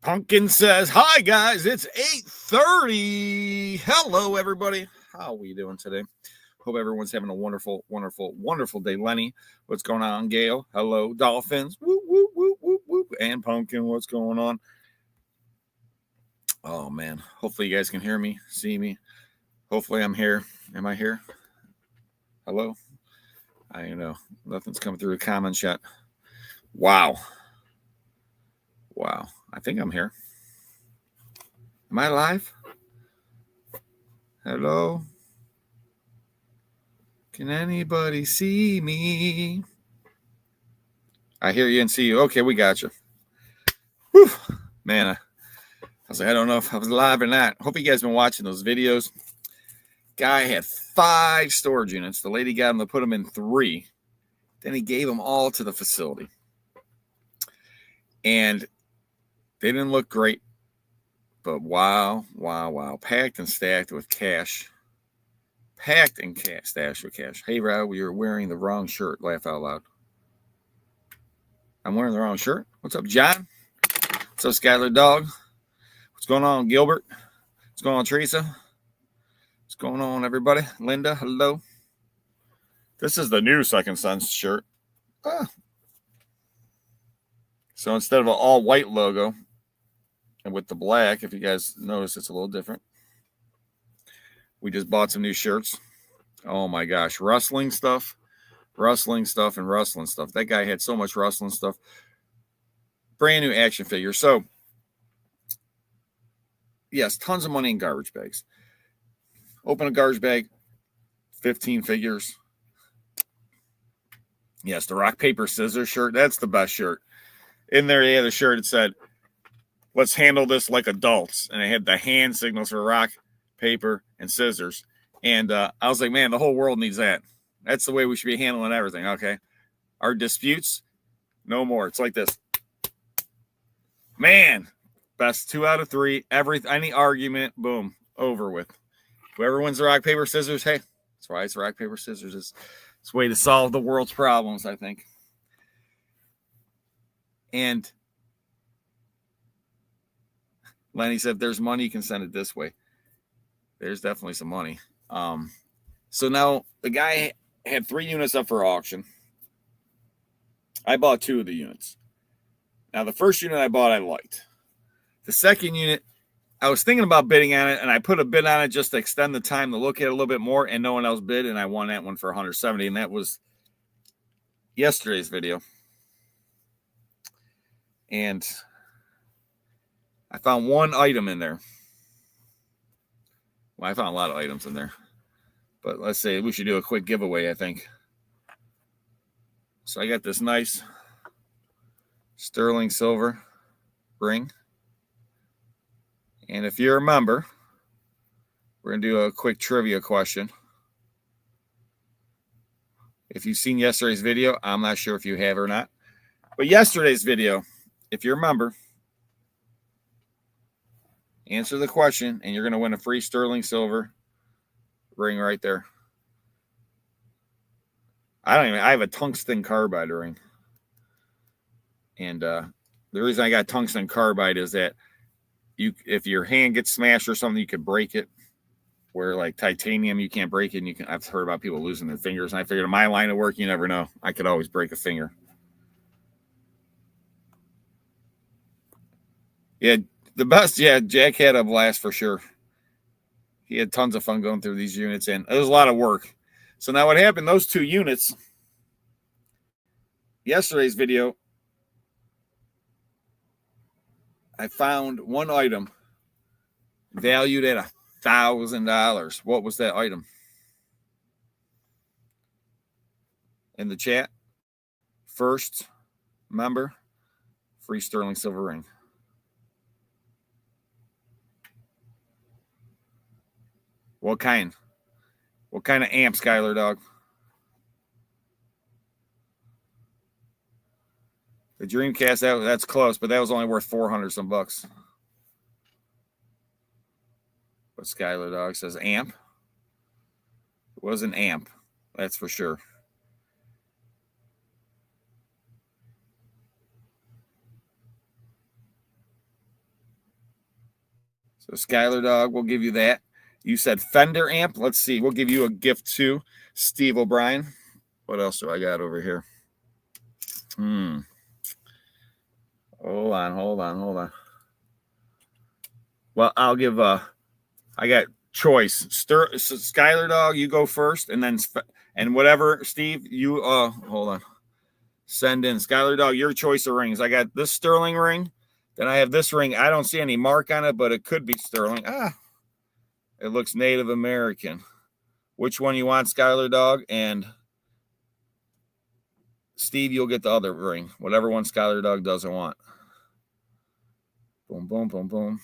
Pumpkin says, hi, guys. It's 8:30. Hello, everybody. How are we doing today? Hope everyone's having a wonderful, wonderful, wonderful day. Lenny, what's going on? Gail, hello. Dolphins, whoop, whoop, whoop, whoop, whoop. And Pumpkin, what's going on? Oh, man. Hopefully you guys can hear me, see me. Hopefully I'm here. Am I here? Hello? I don't know. Nothing's coming through the comments yet. Wow. Wow. I think I'm here. Am I live? Hello? Can anybody see me? I hear you and see you. Okay, we got you. Whew. Man, I was like, I don't know if I was live or not. Hope you guys been watching those videos. Guy had 5 storage units. The lady got him to put them in 3. Then he gave them all to the facility. And they didn't look great. But wow. Packed and stacked with cash. Packed and stashed with cash. Hey, Rob, you're wearing the wrong shirt. Laugh out loud. I'm wearing the wrong shirt. What's up, John? What's up, Skylar Dog? What's going on, Gilbert? What's going on, Teresa? What's going on, everybody? Linda, hello. This is the new Second Sense shirt. So instead of an all-white logo, and with the black, if you guys notice, it's a little different. We just bought some new shirts. Oh, my gosh. Wrestling stuff. That guy had so much wrestling stuff. Brand new action figures. So, yes, tons of money in garbage bags. Open a garbage bag, 15 figures. Yes, the rock, paper, scissors shirt. That's the best shirt. In there, they had a shirt that said, let's handle this like adults. And it had the hand signals for rock, paper, and scissors. And I was like, man, the whole world needs that. That's the way we should be handling everything, okay? Our disputes, no more. It's like this. Man, best 2 out of 3. Any argument, boom, over with. Whoever wins the rock, paper, scissors, hey, that's why it's rock, paper, scissors. It's a way to solve the world's problems, I think. And Lenny said, if there's money, you can send it this way. There's definitely some money. So now the guy had 3 units up for auction. I bought 2 of the units. Now, the first unit I bought, I liked. The second unit, I was thinking about bidding on it, and I put a bid on it just to extend the time to look at it a little bit more, and no one else bid, and I won that one for $170, and that was yesterday's video. And I found one item in there. Well, I found a lot of items in there. But let's say we should do a quick giveaway, I think. So I got this nice sterling silver ring. And if you remember, we're going to do a quick trivia question. If you've seen yesterday's video, I'm not sure if you have or not. But yesterday's video, if you remember, answer the question, and you're going to win a free sterling silver ring right there. I have a tungsten carbide ring. And the reason I got tungsten carbide is that if your hand gets smashed or something, you could break it. Where like titanium, you can't break it. And I've heard about people losing their fingers. And I figured in my line of work, you never know. I could always break a finger. Yeah, the best. Yeah, Jack had a blast for sure. He had tons of fun going through these units, and it was a lot of work. So now what happened, those 2 units, yesterday's video, I found one item valued at $1,000. What was that item? In the chat, first member, free sterling silver ring. What kind? What kind of amp, Skylar Dog? The Dreamcast, that's close, but that was only worth 400 some bucks. But Skylar Dog says amp. It was an amp, that's for sure. So Skylar Dog, we'll give you that. You said Fender amp. Let's see. We'll give you a gift too. Steve O'Brien. What else do I got over here? Hold on. Well, I'll give I got choice. Skylar Dog, you go first, and then whatever, Steve, you hold on. Send in Skylar Dog, your choice of rings. I got this sterling ring. Then I have this ring. I don't see any mark on it, but it could be sterling. It looks Native American. Which one you want, Skylar Dog? And Steve, you'll get the other ring. Whatever one Skylar Dog doesn't want. Boom, boom, boom, boom.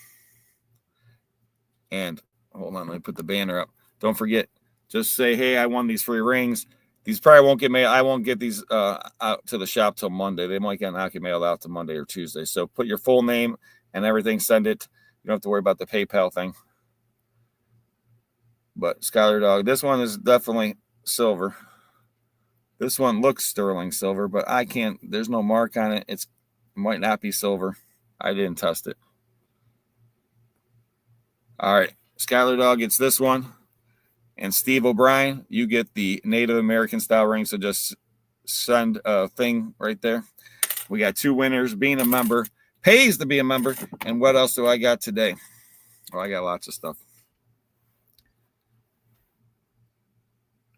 And hold on, let me put the banner up. Don't forget, just say, hey, I won these free rings. These probably won't get mailed. I won't get these out to the shop till Monday. They might not get mailed out to Monday or Tuesday. So put your full name and everything. Send it. You don't have to worry about the PayPal thing. But Skylar Dog, this one is definitely silver. This one looks sterling silver, but I can't. There's no mark on it. It might not be silver. I didn't test it. All right. Skylar Dog gets this one. And Steve O'Brien, you get the Native American style ring. So just send a thing right there. We got 2 winners. Being a member pays to be a member. And what else do I got today? Oh, I got lots of stuff.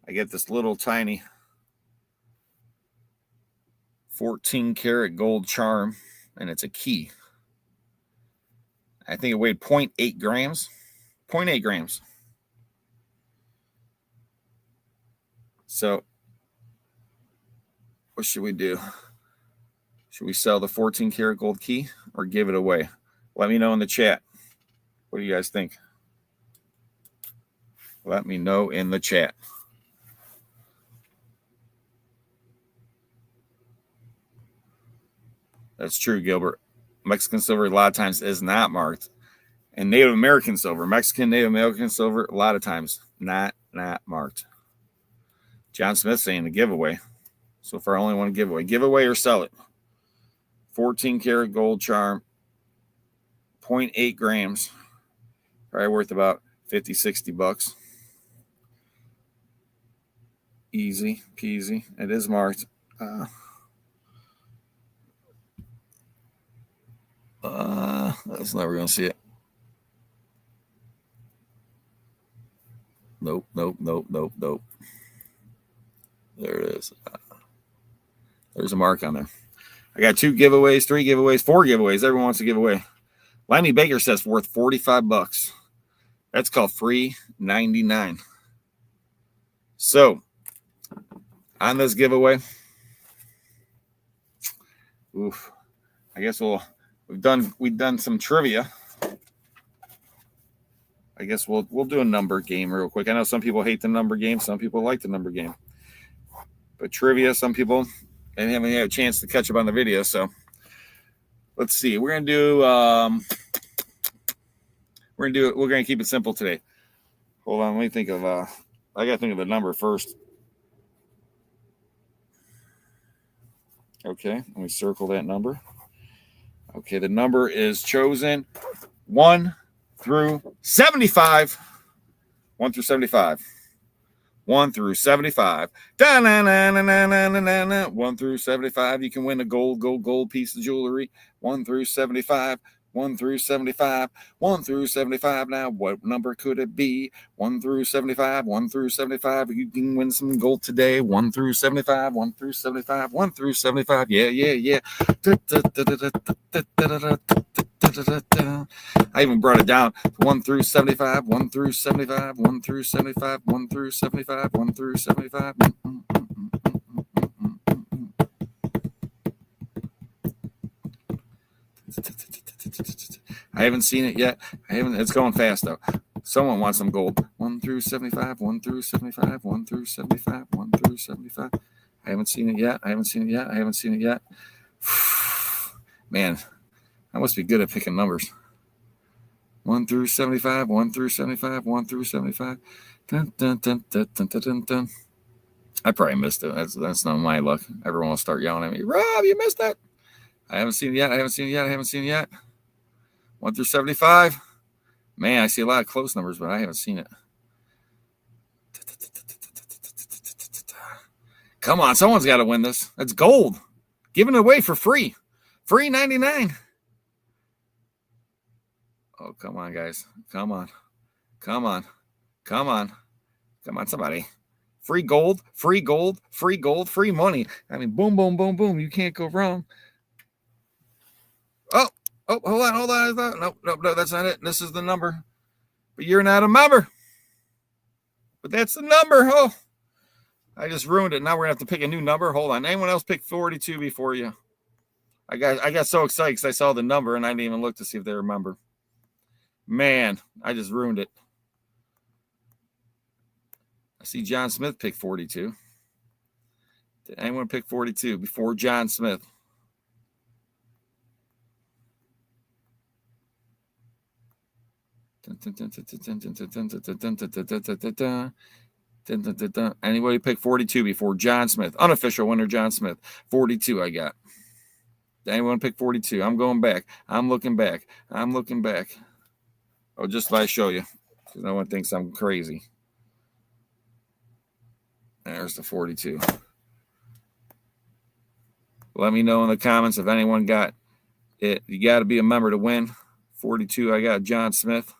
I get this little tiny 14 karat gold charm, and it's a key. I think it weighed 0.8 grams. 0.8 grams. So what should we do? Should we sell the 14 karat gold key or give it away? Let me know in the chat. What do you guys think? Let me know in the chat. That's true, Gilbert. Mexican silver a lot of times is not marked. And Native American silver, Native American silver, a lot of times not marked. John Smith saying the giveaway. So far, I only want to giveaway. Giveaway or sell it. 14 karat gold charm, 0.8 grams. Probably worth about 50, 60 bucks. Easy peasy. It is marked. That's never going to see it. Nope. There it is. There's a mark on there. I got 2 giveaways, 3 giveaways, 4 giveaways. Everyone wants to give away. Lenny Baker says worth 45 bucks. That's called free 99. So on this giveaway, I guess we've done some trivia. I guess we'll do a number game real quick. I know some people hate the number game, some people like the number game. But trivia, some people haven't had a chance to catch up on the video. So let's see. We're gonna keep it simple today. Hold on, let me think of I gotta think of the number first. Okay, let me circle that number. Okay, the number is chosen 1 through 75. 1 through 75. 1 through 75. 1 through 75. You can win a gold piece of jewelry. 1 through 75. 1 through 75. 1 through 75. Now, what number could it be? 1 through 75. 1 through 75. You can win some gold today. 1 through 75. 1 through 75. 1 through 75. Yeah. I even brought it down. 1 through 75. 1 through 75. 1 through 75. 1 through 75. 1 through 75. I haven't seen it yet. It's going fast though. Someone wants some gold. 1 through 75. 1 through 75. 1 through 75. 1 through 75. I haven't seen it yet. Man, I must be good at picking numbers. 1 through 75. 1 through 75. 1 through 75. Dun, dun, dun, dun, dun, dun, dun, dun. I probably missed it. That's not my luck. Everyone will start yelling at me. Rob, you missed it. I haven't seen it yet. 1 through 75. Man, I see a lot of close numbers, but I haven't seen it. Come on, someone's got to win this. It's gold. Giving it away for free. Free 99. Oh, come on, guys. Come on. Come on. Come on. Come on, somebody. Free gold, free gold, free gold, free money. I mean, boom, boom, boom, boom. You can't go wrong. Oh, hold on. No, that's not it. This is the number. But you're not a member. But that's the number. Oh, I just ruined it. Now we're going to have to pick a new number. Hold on. Anyone else pick 42 before you? I got so excited because I saw the number and I didn't even look to see if they remember. Man, I just ruined it. I see John Smith pick 42. Did anyone pick 42 before John Smith? Anybody pick 42 before John Smith? Unofficial winner, John Smith. 42 I got. Did anyone pick 42? I'm going back. I'm looking back. Oh, just if I show you. Because no one thinks I'm crazy. There's the 42. Let me know in the comments if anyone got it. You got to be a member to win. 42, I got John Smith.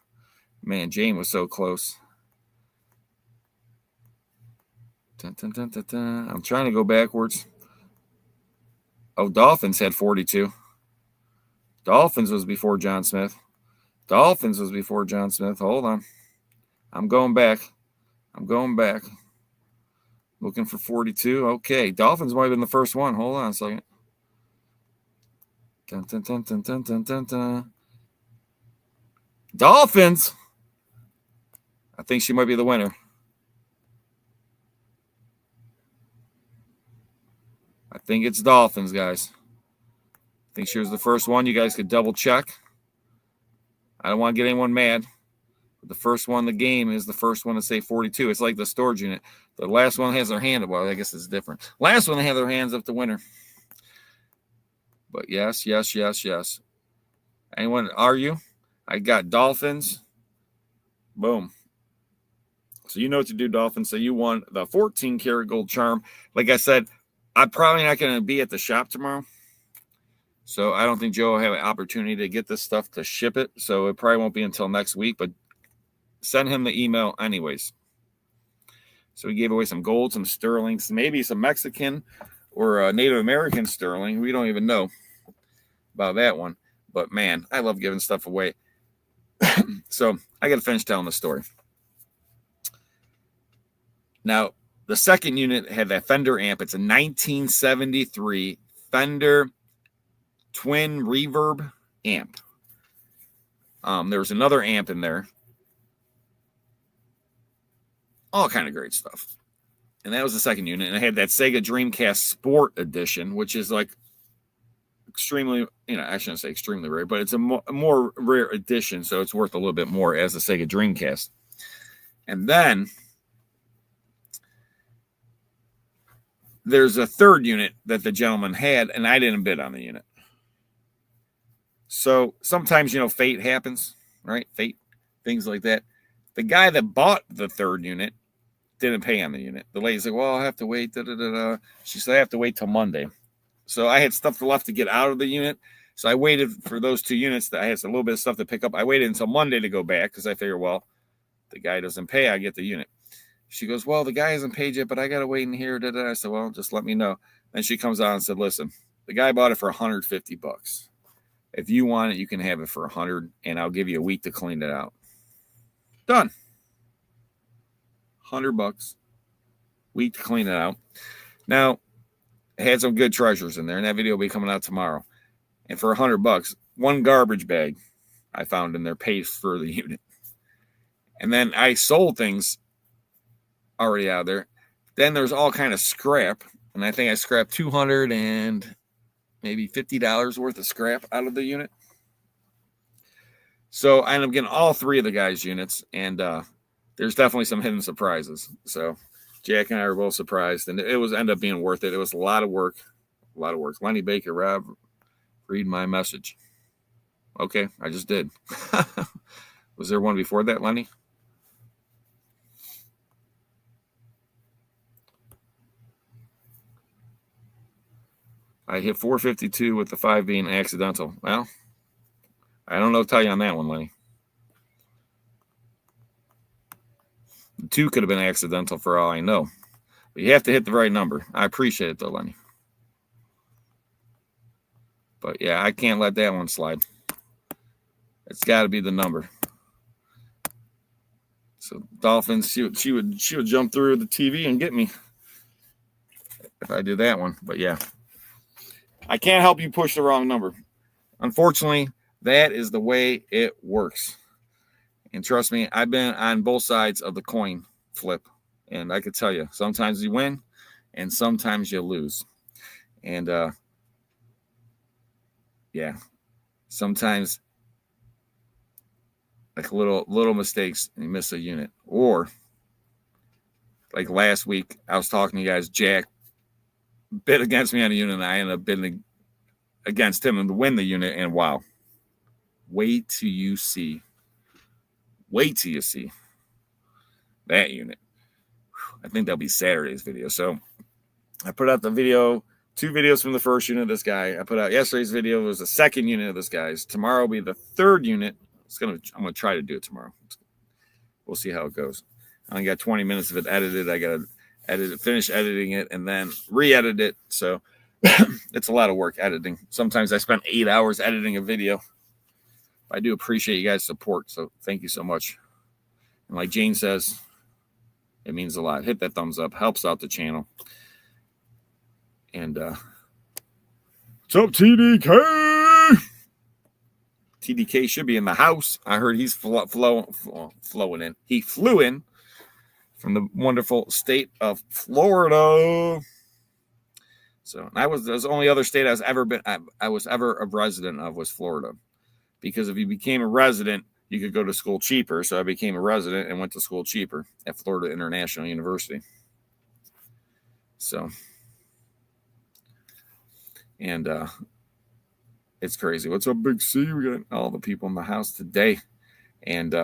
Man, Jane was so close. Dun, dun, dun, dun, dun. I'm trying to go backwards. Oh, Dolphins had 42. Dolphins was before John Smith. Hold on. I'm going back. Looking for 42. Okay. Dolphins might have been the first one. Hold on a second. Dun, dun, dun, dun, dun, dun, dun, dun. Dolphins. I think she might be the winner. I think it's Dolphins, guys. I think she was the first one. You guys could double check. I don't want to get anyone mad. But the first one in the game is the first one to say 42. It's like the storage unit. The last one has their hand up. Well, I guess it's different. Last one, they have their hands up the winner. But yes. Anyone argue? I got Dolphins. Boom. So you know what to do, Dolphins. So you won the 14 karat gold charm. Like I said, I'm probably not going to be at the shop tomorrow. So I don't think Joe will have an opportunity to get this stuff to ship it. So it probably won't be until next week. But send him the email anyways. So we gave away some gold, some sterlings, maybe some Mexican or Native American sterling. We don't even know about that one. But, man, I love giving stuff away. So I got to finish telling the story. Now, the second unit had that Fender amp. It's a 1973 Fender twin reverb amp. There was another amp in there. All kind of great stuff. And that was the second unit. And I had that Sega Dreamcast Sport Edition, which is like extremely, I shouldn't say extremely rare, but it's a more rare edition. So it's worth a little bit more as a Sega Dreamcast. And then there's a third unit that the gentleman had, and I didn't bid on the unit. So sometimes, fate happens, right? Fate, things like that. The guy that bought the third unit didn't pay on the unit. The lady's like, well, I'll have to wait. She said, I have to wait till Monday. So I had stuff left to get out of the unit. So I waited for those two units that I had a little bit of stuff to pick up. I waited until Monday to go back because I figured, well, the guy doesn't pay, I get the unit. She goes, well, the guy hasn't paid yet, but I got to wait in here. I said, well, just let me know. Then she comes on and said, listen, the guy bought it for $150. If you want it, you can have it for $100, and I'll give you a week to clean it out. Done. $100, week to clean it out. Now, it had some good treasures in there, and that video will be coming out tomorrow. And for $100, one garbage bag I found in there pays for the unit. And then I sold things already out there. Then there's all kind of scrap, and I think I scrapped $200 and maybe $50 worth of scrap out of the unit. So I ended up getting all three of the guys' units, and there's definitely some hidden surprises. So Jack and I were both surprised, and it ended up being worth it. It was a lot of work. Lenny Baker, Rob, read my message. Okay, I just did. Was there one before that, Lenny? I hit 452 with the 5 being accidental. Well, I don't know what to tell you on that one, Lenny. The 2 could have been accidental for all I know. But you have to hit the right number. I appreciate it, though, Lenny. But, yeah, I can't let that one slide. It's got to be the number. So, Dolphins, she would jump through the TV and get me if I did that one. But, yeah. I can't help you push the wrong number. Unfortunately, that is the way it works. And trust me, I've been on both sides of the coin flip. And I could tell you, sometimes you win and sometimes you lose. And, yeah, sometimes like little mistakes and you miss a unit. Or like last week, I was talking to you guys, Jack bid against me on a unit and I ended up bidding against him and to win the unit. And wow, wait till you see that unit. I think that'll be Saturday's video. So I put out the video, 2 videos from the first unit of this guy. I put out yesterday's video. It was the second unit of this guy's. Tomorrow will be the 3rd unit. I'm gonna try to do it tomorrow. We'll see how it goes. I only got 20 minutes of it edited. I gotta finish editing it, and then re-edit it. So it's a lot of work editing. Sometimes I spend 8 hours editing a video. I do appreciate you guys' support. So thank you so much. And like Jane says, it means a lot. Hit that thumbs up. Helps out the channel. And what's up, TDK? TDK should be in the house. I heard he's flowing in. He flew in from the wonderful state of Florida. So that was the only other state I was ever a resident of was Florida. Because if you became a resident, you could go to school cheaper. So I became a resident and went to school cheaper at Florida International University. So, and it's crazy. What's up, Big C? We got all the people in the house today. And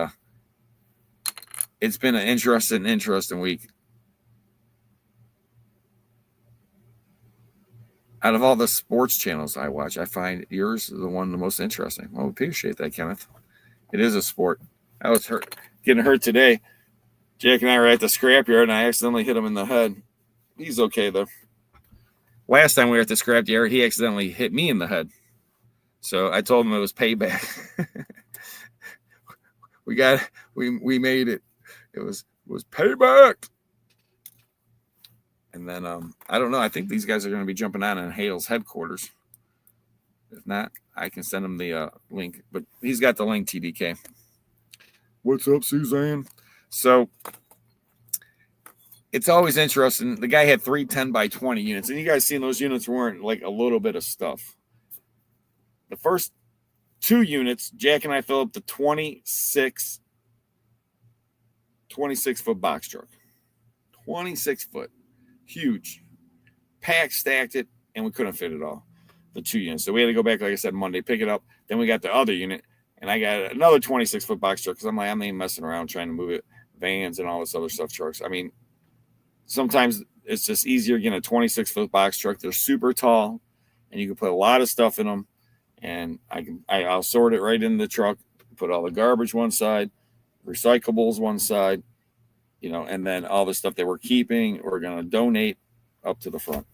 it's been an interesting week. Out of all the sports channels I watch, I find yours is the one the most interesting. Well, appreciate that, Kenneth. It is a sport. I was getting hurt today. Jack and I were at the scrapyard, and I accidentally hit him in the head. He's okay, though. Last time we were at the scrapyard, he accidentally hit me in the head. So I told him it was payback. We made it. It was payback. And then I don't know. I think these guys are going to be jumping on in Hale's headquarters. If not, I can send him the link. But he's got the link, TDK. What's up, Suzanne? So it's always interesting. The guy had 3 10x20 units. And you guys seen those units weren't like a little bit of stuff. The first 2 units, Jack and I filled up the 26-foot box truck. 26 foot. Huge. Packed, stacked it, and we couldn't fit it all. The 2 units. So we had to go back, like I said, Monday, pick it up. Then we got the other unit, and I got another 26-foot box truck because I'm like, I'm not even messing around trying to move it, vans and all this other stuff, trucks. I mean, sometimes it's just easier getting a 26-foot box truck. They're super tall, and you can put a lot of stuff in them. And I'll sort it right in the truck, put all the garbage one side, recyclables one side, and then all the stuff that we're keeping, we're going to donate up to the front.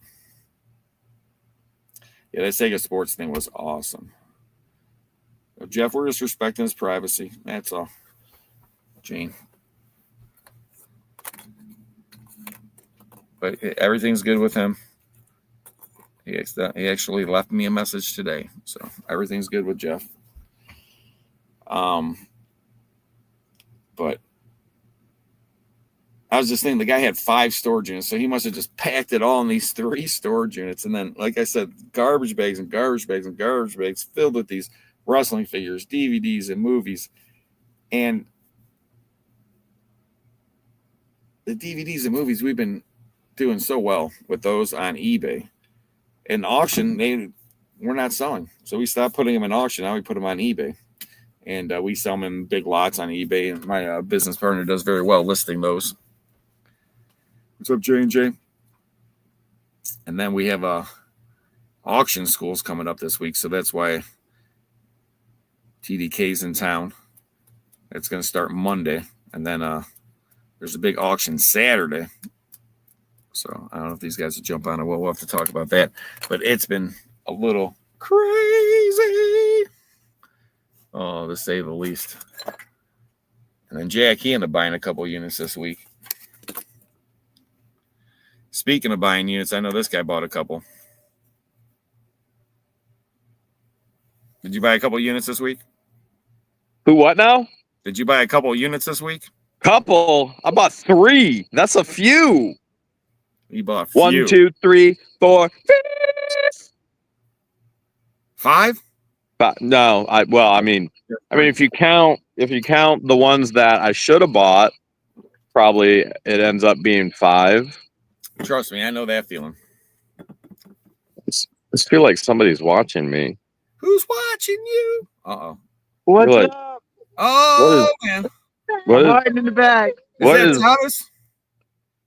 Yeah, that Sega Sports thing was awesome. Jeff, we're just respecting his privacy. That's all. Jane. But everything's good with him. He actually left me a message today. So everything's good with Jeff. But I was just thinking the guy had 5 storage units, so he must have just packed it all in these 3 storage units. And then, like I said, garbage bags and garbage bags and garbage bags filled with these wrestling figures, DVDs, and movies. And the DVDs and movies, we've been doing so well with those on eBay. In auction, we're not selling. So we stopped putting them in auction. Now we put them on eBay. And we sell them in big lots on eBay. And my business partner does very well listing those. What's up, J&J? And then we have auction schools coming up this week. So that's why TDK's in town. It's going to start Monday. And then there's a big auction Saturday. So I don't know if these guys will jump on it. We'll have to talk about that. But it's been a little crazy. Oh, to say the least. And then Jack, he ended up buying a couple units this week. Speaking of buying units, I know this guy bought a couple. Did you buy a couple units this week? Who, what now? Did you buy a couple units this week? Couple. I bought 3. That's a few. You bought a few. 1, 2, 3, 4, 5? No, I mean, if you count the ones that I should have bought, probably it ends up being 5. Trust me, I know that feeling. I feel like somebody's watching me. Who's watching you? Uh-oh. What's up? Oh, man. I'm hiding in the back. Is that Thomas?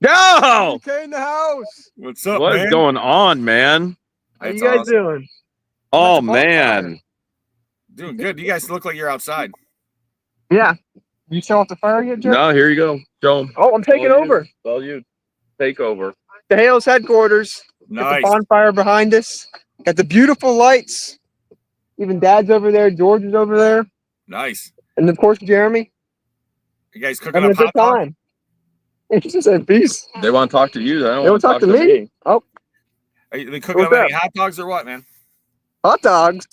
No! Okay, in the house. What's up, What man? is going on, man? How you guys doing? Oh, man. Doing good. You guys look like you're outside. Yeah. You show off the fire yet, Joe? No, here you go. Show 'em. Oh, I'm taking over. It's all you. Take over. The Hales headquarters. Got Nice. the bonfire behind us. Got the beautiful lights. Even Dad's over there. George is over there. Nice. And of course, Jeremy. You guys cooking Having a up good hot dog? time. He just said peace. They want to talk to you. They They want to talk to me? Oh, Are they cooking up What's any hot dogs or what, man? hot dogs.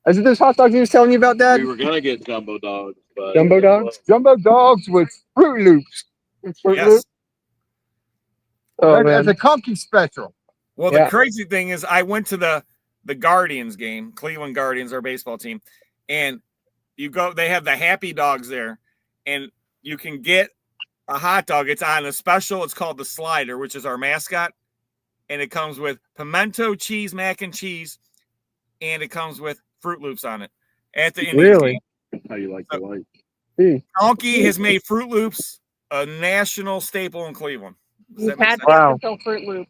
Is it those hot dogs he was telling you about, Dad? We were going to get jumbo dogs. But Jumbo dogs? Jumbo dogs with Fruit Loops. Fruit Yes. Loops? Oh, man. As a Conky special. Well, Yeah. the crazy thing is I went to the Guardians game, Cleveland Guardians, our baseball team, and they have the Happy Dogs there, and you can get a hot dog. It's on a special. It's called the Slider, which is our mascot, and it comes with pimento cheese, mac and cheese, and it comes with Fruit Loops on it. At the Indians Really? game. How you like the light? Donkey has made Fruit Loops a national staple in Cleveland. Does that You've make had sense? Wow. the Fruit Loop.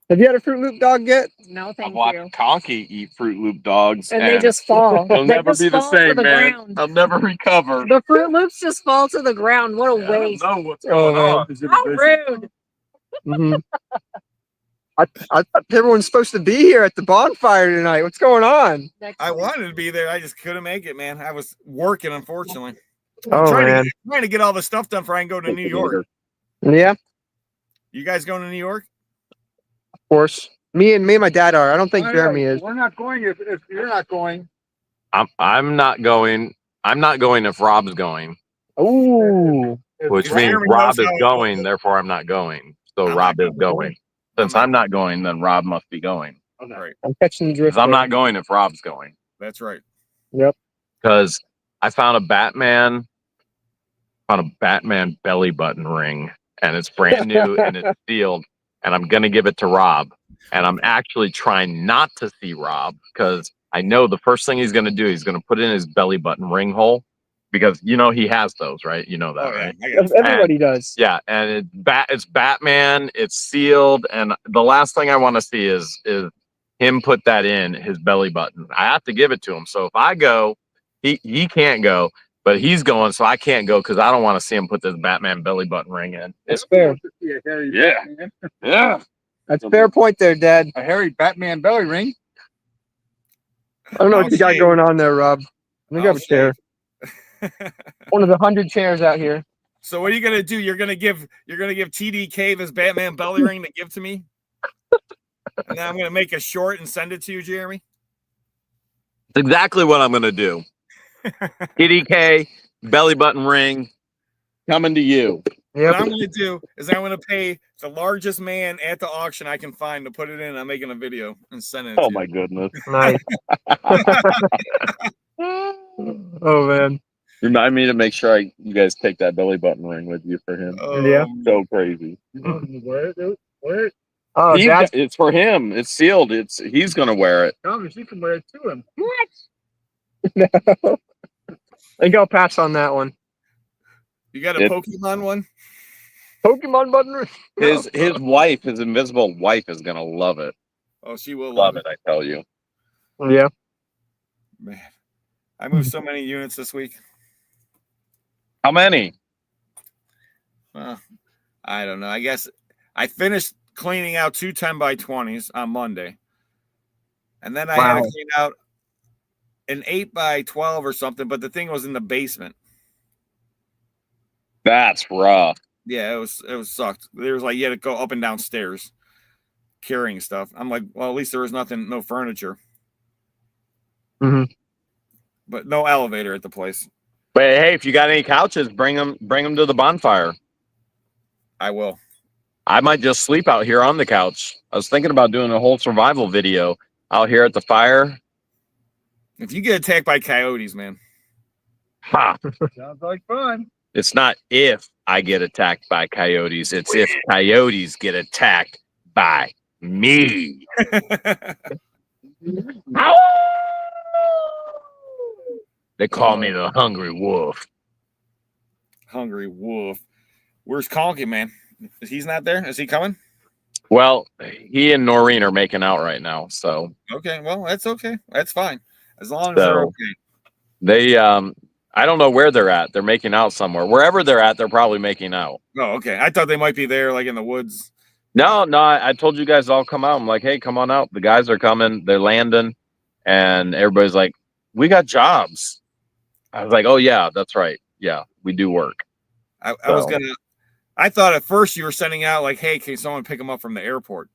Have you had a Fruit Loop dog yet? No, I've thank watched you. Conky eat Fruit Loop dogs. And they just fall. They'll They never just be the fall to same, the man. ground. I'll never recover. The Fruit Loops just fall to the ground. What a I don't waste. know what's Oh, going man. on. Is it a How business? rude. Mm-hmm. I thought everyone's supposed to be here at the bonfire tonight. What's going on? I wanted to be there. I just couldn't make it, man. I was working, unfortunately. Oh, man. Trying to get all the stuff done before I can go to New York. Yeah, of You guys going to New York? course. Me and my dad are. I don't think No, Jeremy is. We're not going if you're not going. I'm not going. I'm not going if Rob's going, Ooh. which If- means Jeremy Rob knows is how it going. goes. Therefore, I'm not going. So I'm Rob not is going. Since I'm I'm not going, then Rob must be going. Right. I'm catching the drift. Because I'm there. not going if Rob's going. That's right. Because I found a Batman belly button ring, and it's brand new and it's sealed, and I'm gonna give it to Rob. And I'm actually trying not to see Rob because I know the first thing he's gonna do, he's gonna put it in his belly button ring hole because you know he has those, right? You know that, Oh, yeah. right? I got it. Everybody does. Yeah, and it's Batman, it's sealed, and the last thing I want to see is him put that in his belly button. I have to give it to him. So if I go, he can't go, but he's going, so I can't go because I don't want to see him put this Batman belly button ring in. That's fair. Yeah. Yeah. That's a fair point there, Dad. A hairy Batman belly ring. I don't know what I'll you got shave. going on there, Rob. Let me grab a I'll chair. One of the 100 chairs out here. So what are you gonna do? You're gonna give TDK this Batman belly ring to give to me, and then I'm gonna make a short and send it to you, Jeremy. That's exactly what I'm gonna do. TDK belly button ring coming to you. Yep. What I'm gonna do is I'm gonna pay the largest man at the auction I can find to put it in. I'm making a video and sending it. Oh to my you. goodness. Nice. Oh, man. Remind me to make sure you guys take that belly button ring with you for him. Yeah. So crazy. Wear it. Oh, Dad. It's for him. It's sealed. He's gonna wear it. Thomas, you can wear it to him. No. I think I'll pass on that one. You got a It- Pokemon one? Pokemon button. No. His wife, his invisible wife, is gonna love it. Oh, she will Love it, I tell you. Yeah. Man, I moved so many units this week. How many? Well, I don't know. I guess I finished cleaning out 2 10x20s on Monday. And then I had to Wow. clean out an 8x12 or something, but the thing was in the basement. That's rough. Yeah, it was sucked. There was like you had to go up and down stairs carrying stuff. I'm like, well, at least there was nothing, no furniture, hmm but no elevator at the place. But hey, if you got any couches, bring them to the bonfire. I will. I might just sleep out here on the couch. I was thinking about doing a whole survival video out here at the fire. If you get attacked by coyotes, man. Ha! Sounds like fun. It's not if I get attacked by coyotes. It's if coyotes get attacked by me. They call me the hungry wolf. Hungry wolf. Where's Conky, man? He's not there? Is he coming? Well, he and Noreen are making out right now, so Okay, well, that's okay. That's fine. As long as they're So- okay. they I don't know where they're at. They're making out somewhere. Wherever they're at, they're probably making out. Oh, okay. I thought they might be there, like in the woods. No, I told you guys to all come out. I'm like, hey, come on out. The guys are coming. They're landing, and everybody's like, we got jobs. I was like, oh yeah, that's right. Yeah, we do work. I was So- gonna. I thought at first you were sending out like, "Hey, can someone pick them up from the airport?"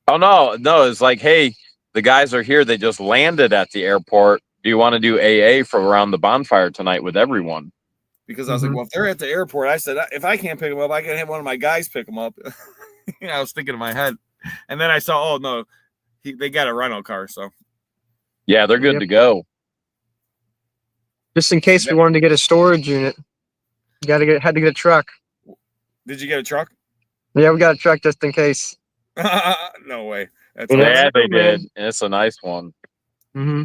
Oh no, it's like, hey, the guys are here. They just landed at the airport. Do you want to do AA for around the bonfire tonight with everyone? Because I was like, Mhm. "Well, if they're at the airport," I said, "If I can't pick them up, I can have one of my guys pick them up." I was thinking in my head, and then I saw, oh no, they got a rental car. So Yeah, they're good Yep. to go. Just in case we wanted to get a storage unit, had to get a truck. did you get a truck? Yeah, we got a truck just in case. No way. That's You never Yeah, know, they man. did. It's a nice one. Mm-hmm.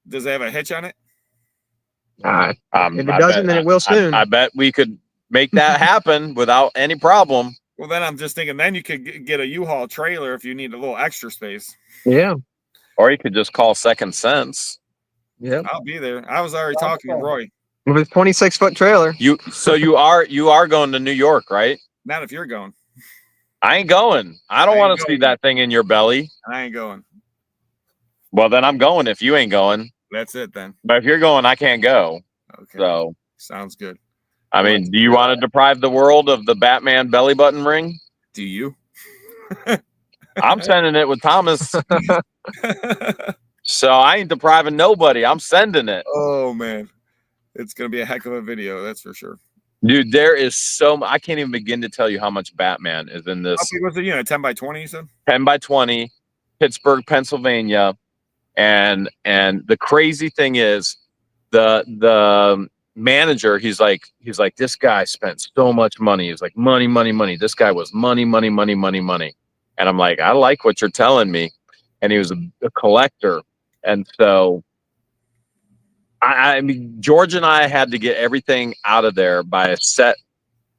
Does it have a hitch on it? If it I doesn't, then it will soon. I bet we could make that happen without any problem. Well, then I'm just thinking, then you could get a U-Haul trailer if you need a little extra space. Yeah. Or you could just call Second Sense. Yeah. I'll be there. I was already talking to Roy. With a 26-foot trailer. You are going to New York, right? Not if you're going. I ain't going. I don't I ain't want to see going. that thing in your belly. I ain't going. Well, then I'm going if you ain't going. That's it then. But if you're going, I can't go. Okay. So, Sounds good. I mean, do you want to deprive the world of the Batman belly button ring? Do you? I'm sending it with Thomas. So I ain't depriving nobody. I'm sending it. Oh man. It's gonna be a heck of a video, that's for sure. Dude, there is I can't even begin to tell you how much Batman is in this How big was it? 10x20, you said? 10x20, Pittsburgh, Pennsylvania. And the crazy thing is the manager, he's like, this guy spent so much money. He's like, money, money, money. This guy was money, money, money, money, money. And I'm like, I like what you're telling me. And he was a collector. And so I mean, George and I had to get everything out of there by a set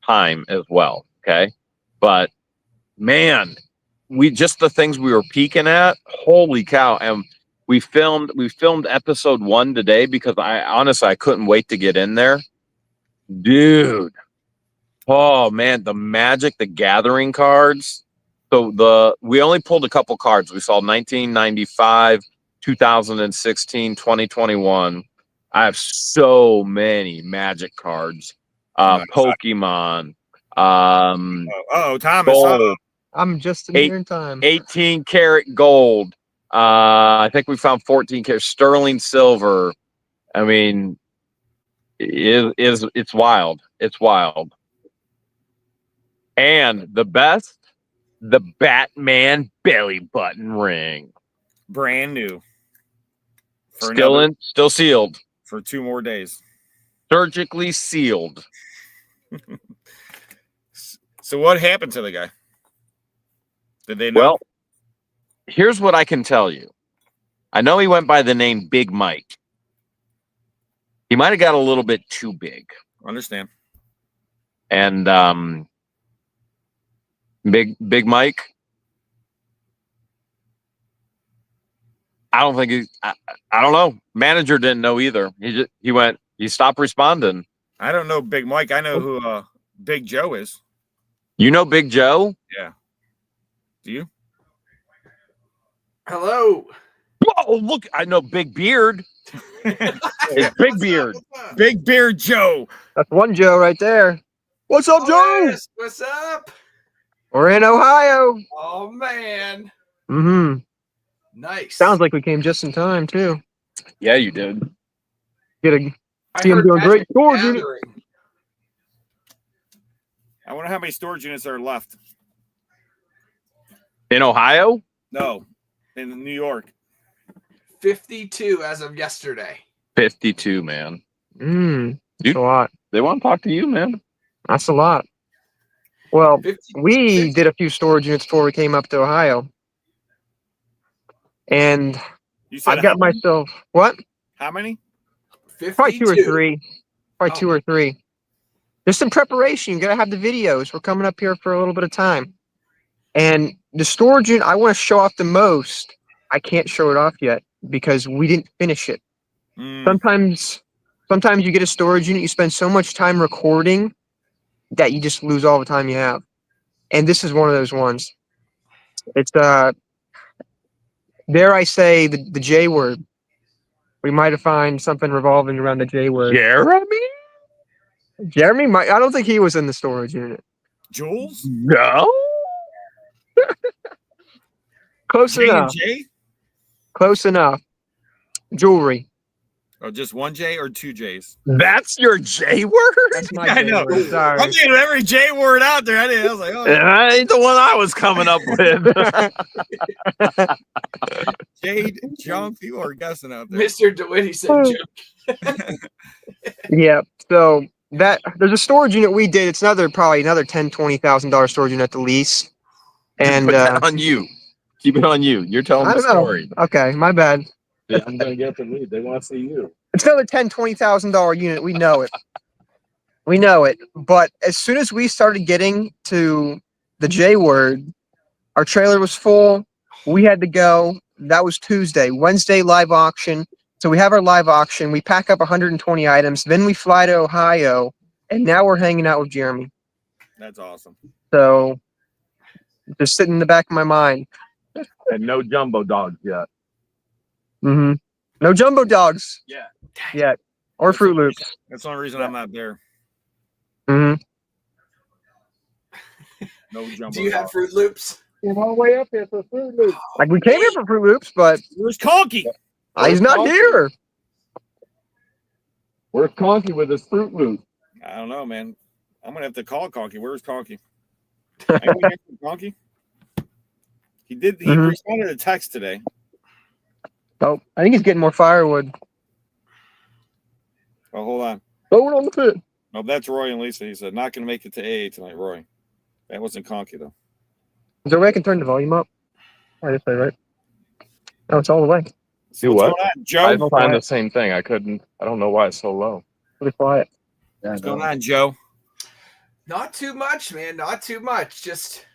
time as well. Okay. But man, the things we were peeking at, holy cow. And we filmed episode 1 today because I couldn't wait to get in there. Dude. Oh man, the Magic the Gathering cards. So we only pulled a couple cards. We saw 1995, 2016, 2021. I have so many Magic cards. Nice. Pokemon. Oh, Thomas. Gold, I'm just in here in time. 18 karat gold. I think we found 14 karat sterling silver. I mean, it's wild. It's wild. And the best, the Batman belly button ring. Brand new. Still sealed. For 2 more days. Surgically sealed. So what happened to the guy? Did they know? Well, here's what I can tell you. I know he went by the name Big Mike. He might have got a little bit too big. Understand. And Big Mike, I don't think I don't know. Manager didn't know either. He stopped responding. I don't know Big Mike. I know who Big Joe is. You know Big Joe? Yeah. Do you? Hello. Oh, look, I know Big Beard. It's Big Beard. Big Beard Joe. That's one Joe right there. What's up, Joe? Yes, what's up? We're in Ohio. Oh man. Mm-hmm. Nice. Sounds like we came just in time too. Yeah, you did. Get a I see him heard doing great Magic storage unit. Gathering. I wonder how many storage units are left. In Ohio? No, in New York. 52 as of yesterday. 52, man. That's Dude. a lot. They want to talk to you, man. That's a lot. Well, 50, we 50 did a few storage units before we came up to Ohio. And You said I've got how many? myself what? How many? Probably 2 or 52. 3. Probably Oh. 2 or 3. Just in preparation. You gotta have the videos. We're coming up here for a little bit of time. And the storage unit I want to show off the most, I can't show it off yet because we didn't finish it. Sometimes you get a storage unit, you spend so much time recording that you just lose all the time you have. And this is one of those ones. It's dare I say the J word. We might have found something revolving around the J word. Jeremy might I don't think he was in the storage unit. Jules? No. Close J and enough. J? Close enough. Jewelry. Oh, just one J or two J's? That's your J word? That's my I J know. word. Sorry. I'm thinking of every J word out there. I was like, oh, That ain't the one I was coming up with. Jade, junk. People are guessing out there. Mr. DeWitt, he said junk. Yeah. So there's a storage unit we did. It's probably another $10,000-$20,000 storage unit at the least. And Put that on you. Keep it on you. You're telling I the don't know. story. Okay, my bad. Yeah, I'm gonna get the lead. They want to see you. It's another $10,000-$20,000 unit. We know it. We know it. But as soon as we started getting to the J word, our trailer was full. We had to go. That was Tuesday. Wednesday, live auction. So we have our live auction. We pack up 120 items. Then we fly to Ohio. And now we're hanging out with Jeremy. That's awesome. So just sitting in the back of my mind. And no jumbo dogs yet. Mm-hmm. No jumbo dogs. Yeah. Yet. Or That's Fruit the Loops. That's the only reason I'm not there. Mm-hmm. No jumbo. Do you have dog. Fruit Loops? Came all the way up here for Fruit Loops. Like we came here for Fruit Loops, but Where's Conky? he's not Conky? here. Where's Conky with his Fruit Loop? I don't know, man. I'm gonna have to call Conky. Where's Conky? I can hear from Conky. He Mhm. responded to text today. Oh, I think he's getting more firewood. Oh, hold on. Throw it on the pit. No, that's Roy and Lisa. He said not gonna make it to AA tonight, Roy. That wasn't Conky though. Is there a way I can turn the volume up? I just say right. Oh, it's all the way. So Do what's what? going on, Joe? I don't find know. the same thing. I don't know why it's so low. Really quiet. What's going on, Joe? Not too much, man. Not too much. Just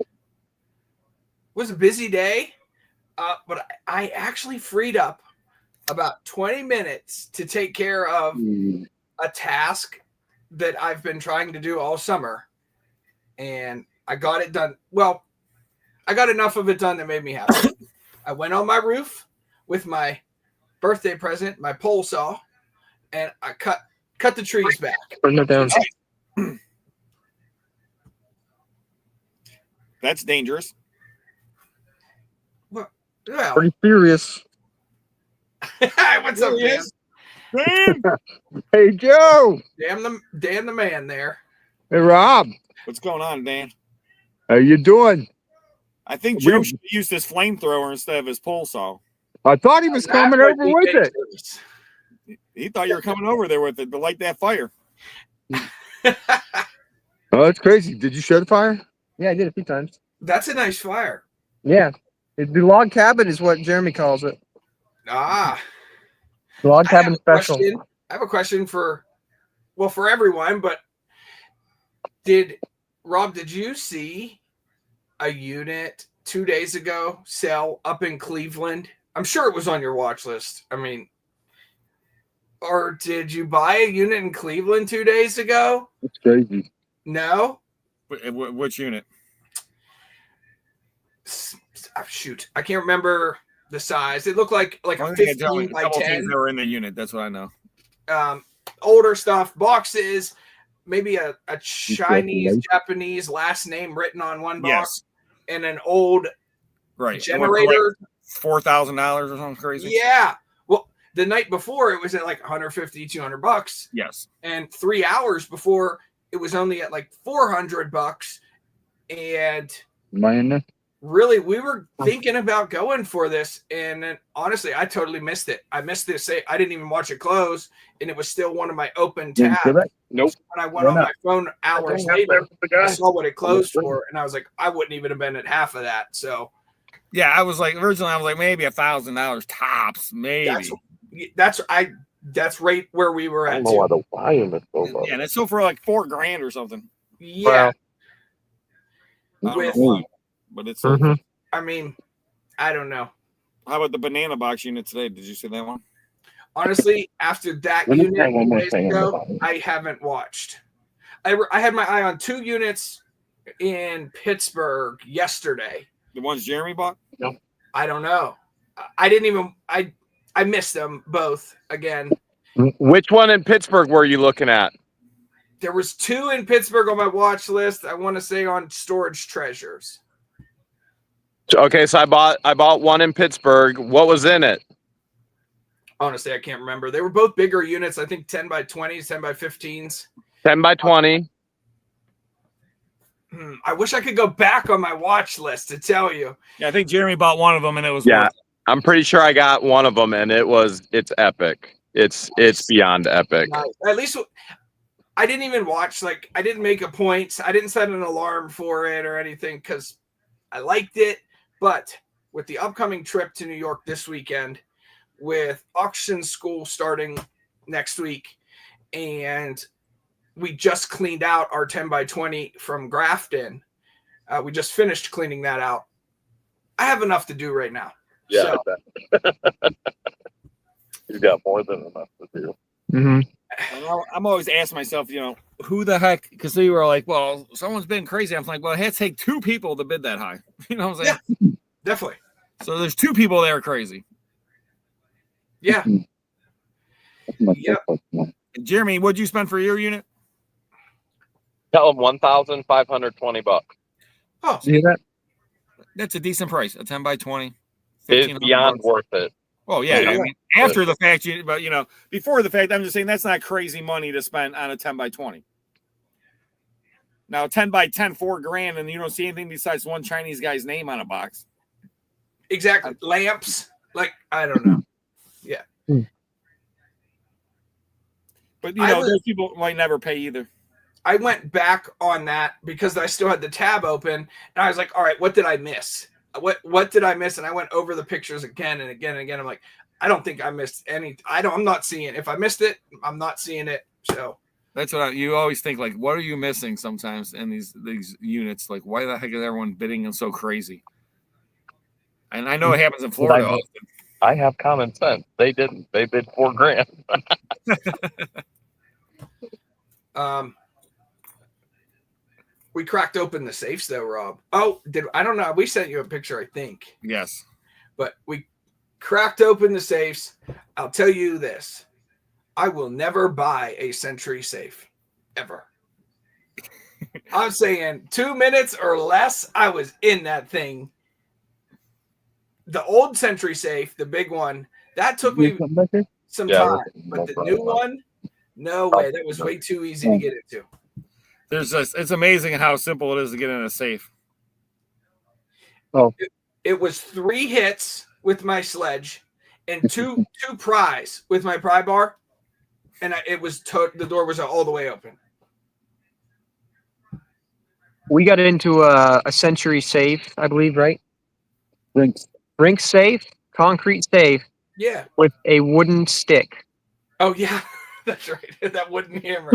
was a busy day. But I actually freed up about 20 minutes to take care of a task that I've been trying to do all summer. And I got it done. Well, I got enough of it done that made me happy. I went on my roof with my birthday present, my pole saw, and I cut the trees back. Turn that down. That's dangerous. Well, Pretty serious. what's up, There he Dan? is. Damn. Hey, Joe. Dan the man there. Hey, Rob. What's going on, Dan? How you doing? I think Joe should use his flamethrower instead of his pole saw. I thought he was That's what we did. He thought you were coming over there with it to light that fire. Oh, that's crazy. Did you show the fire? Yeah, I did a few times. That's a nice fire. Yeah. The log cabin is what Jeremy calls it. Ah, The log I have cabin a special. question. I have a question for everyone, but Rob, did you see a unit 2 days ago sell up in Cleveland? I'm sure it was on your watch list. I mean, or did you buy a unit in Cleveland 2 days ago? It's crazy. No? Which unit? Shoot, I can't remember the size. It looked like a Only thing I tell 15 you, a by couple 10. things that were in the unit. That's what I know. Older stuff, boxes, maybe a Chinese, Japanese last name written on one box, and an old generator. $4,000 or something crazy. Yeah. Well, the night before it was at like $150, $200. Yes. And 3 hours before it was only at like $400. And really, we were thinking about going for this, and then, honestly, I totally missed it. I missed this. I didn't even watch it close, and it was still one of my open tabs. Nope. So when I went on my phone hours later, I saw what it closed for, and I was like, I wouldn't even have been at half of that. So, yeah, I was like, originally, I was like, maybe $1,000 tops, maybe. That's right where we were at. I don't know why the volume is so low. Yeah, and it's sold for like $4,000 or something. Yeah. With, but it's. I mean, I don't know. How about the banana box unit today? Did you see that one? Honestly, after that unit 2 days ago, I haven't watched. I had my eye on 2 units in Pittsburgh yesterday. The ones Jeremy bought? No. I don't know. I didn't even. I missed them both again. Which one in Pittsburgh were you looking at? There was 2 in Pittsburgh on my watch list. I want to say on Storage Treasures. Okay, so I bought one in Pittsburgh. What was in it? Honestly, I can't remember. They were both bigger units. I think 10 by 20s, 10 by 15s. 10 by 20. I wish I could go back on my watch list to tell you. Yeah, I think Jeremy bought one of them, and it was Yeah. I'm pretty sure I got one of them, and it's epic. It's beyond epic. Nice. At least I didn't even watch. Like, I didn't make a point. I didn't set an alarm for it or anything because I liked it. But with the upcoming trip to New York this weekend, with auction school starting next week, and we just cleaned out our 10 by 20 from Grafton. We just finished cleaning that out. I have enough to do right now. Yeah. So, You got more than enough to do. And I'm always asking myself, who the heck? Because they were like, well, someone's been crazy. I'm like, well, it had to take 2 people to bid that high. You know what I'm saying? Yeah, definitely. So there's 2 people that are crazy. Yeah. Yeah. Jeremy, what'd you spend for your unit? Tell them $1,520. Oh, See that? That's a decent price. A 10 by 20. It's beyond worth it. Oh yeah, Yeah. I mean, after the fact, but before the fact, I'm just saying that's not crazy money to spend on a 10 by 20. Now 10 by 10, $4,000, and you don't see anything besides one Chinese guy's name on a box. exactly. Lamps. Like, I don't know. Yeah. But those people might never pay either. I went back on that because I still had the tab open, and I was like, all right, what did I miss? What did I miss? And I went over the pictures again and again and again. I'm like, I don't think I missed any. I'm not seeing it. If I missed it, I'm not seeing it. So that's what you always think, like, what are you missing sometimes in these units? Like, why the heck is everyone bidding them so crazy? And I know it happens in Florida often. I have common sense. They didn't. They bid $4,000. We cracked open the safes though, Rob. Oh, I don't know. We sent you a picture, I think. Yes. But we cracked open the safes. I'll tell you this. I will never buy a Sentry safe. Ever. I'm saying 2 minutes or less, I was in that thing. The old Sentry safe, the big one, that took me some time. But the new one, no way. That was way too easy to get into. It's amazing how simple it is to get in a safe. Oh, it was 3 hits with my sledge and two pries with my pry bar, and the door was all the way open. we got into a Century safe, I believe, right? Rink safe, concrete safe. Yeah. With a wooden stick. Oh yeah. That's right. That wooden hammer.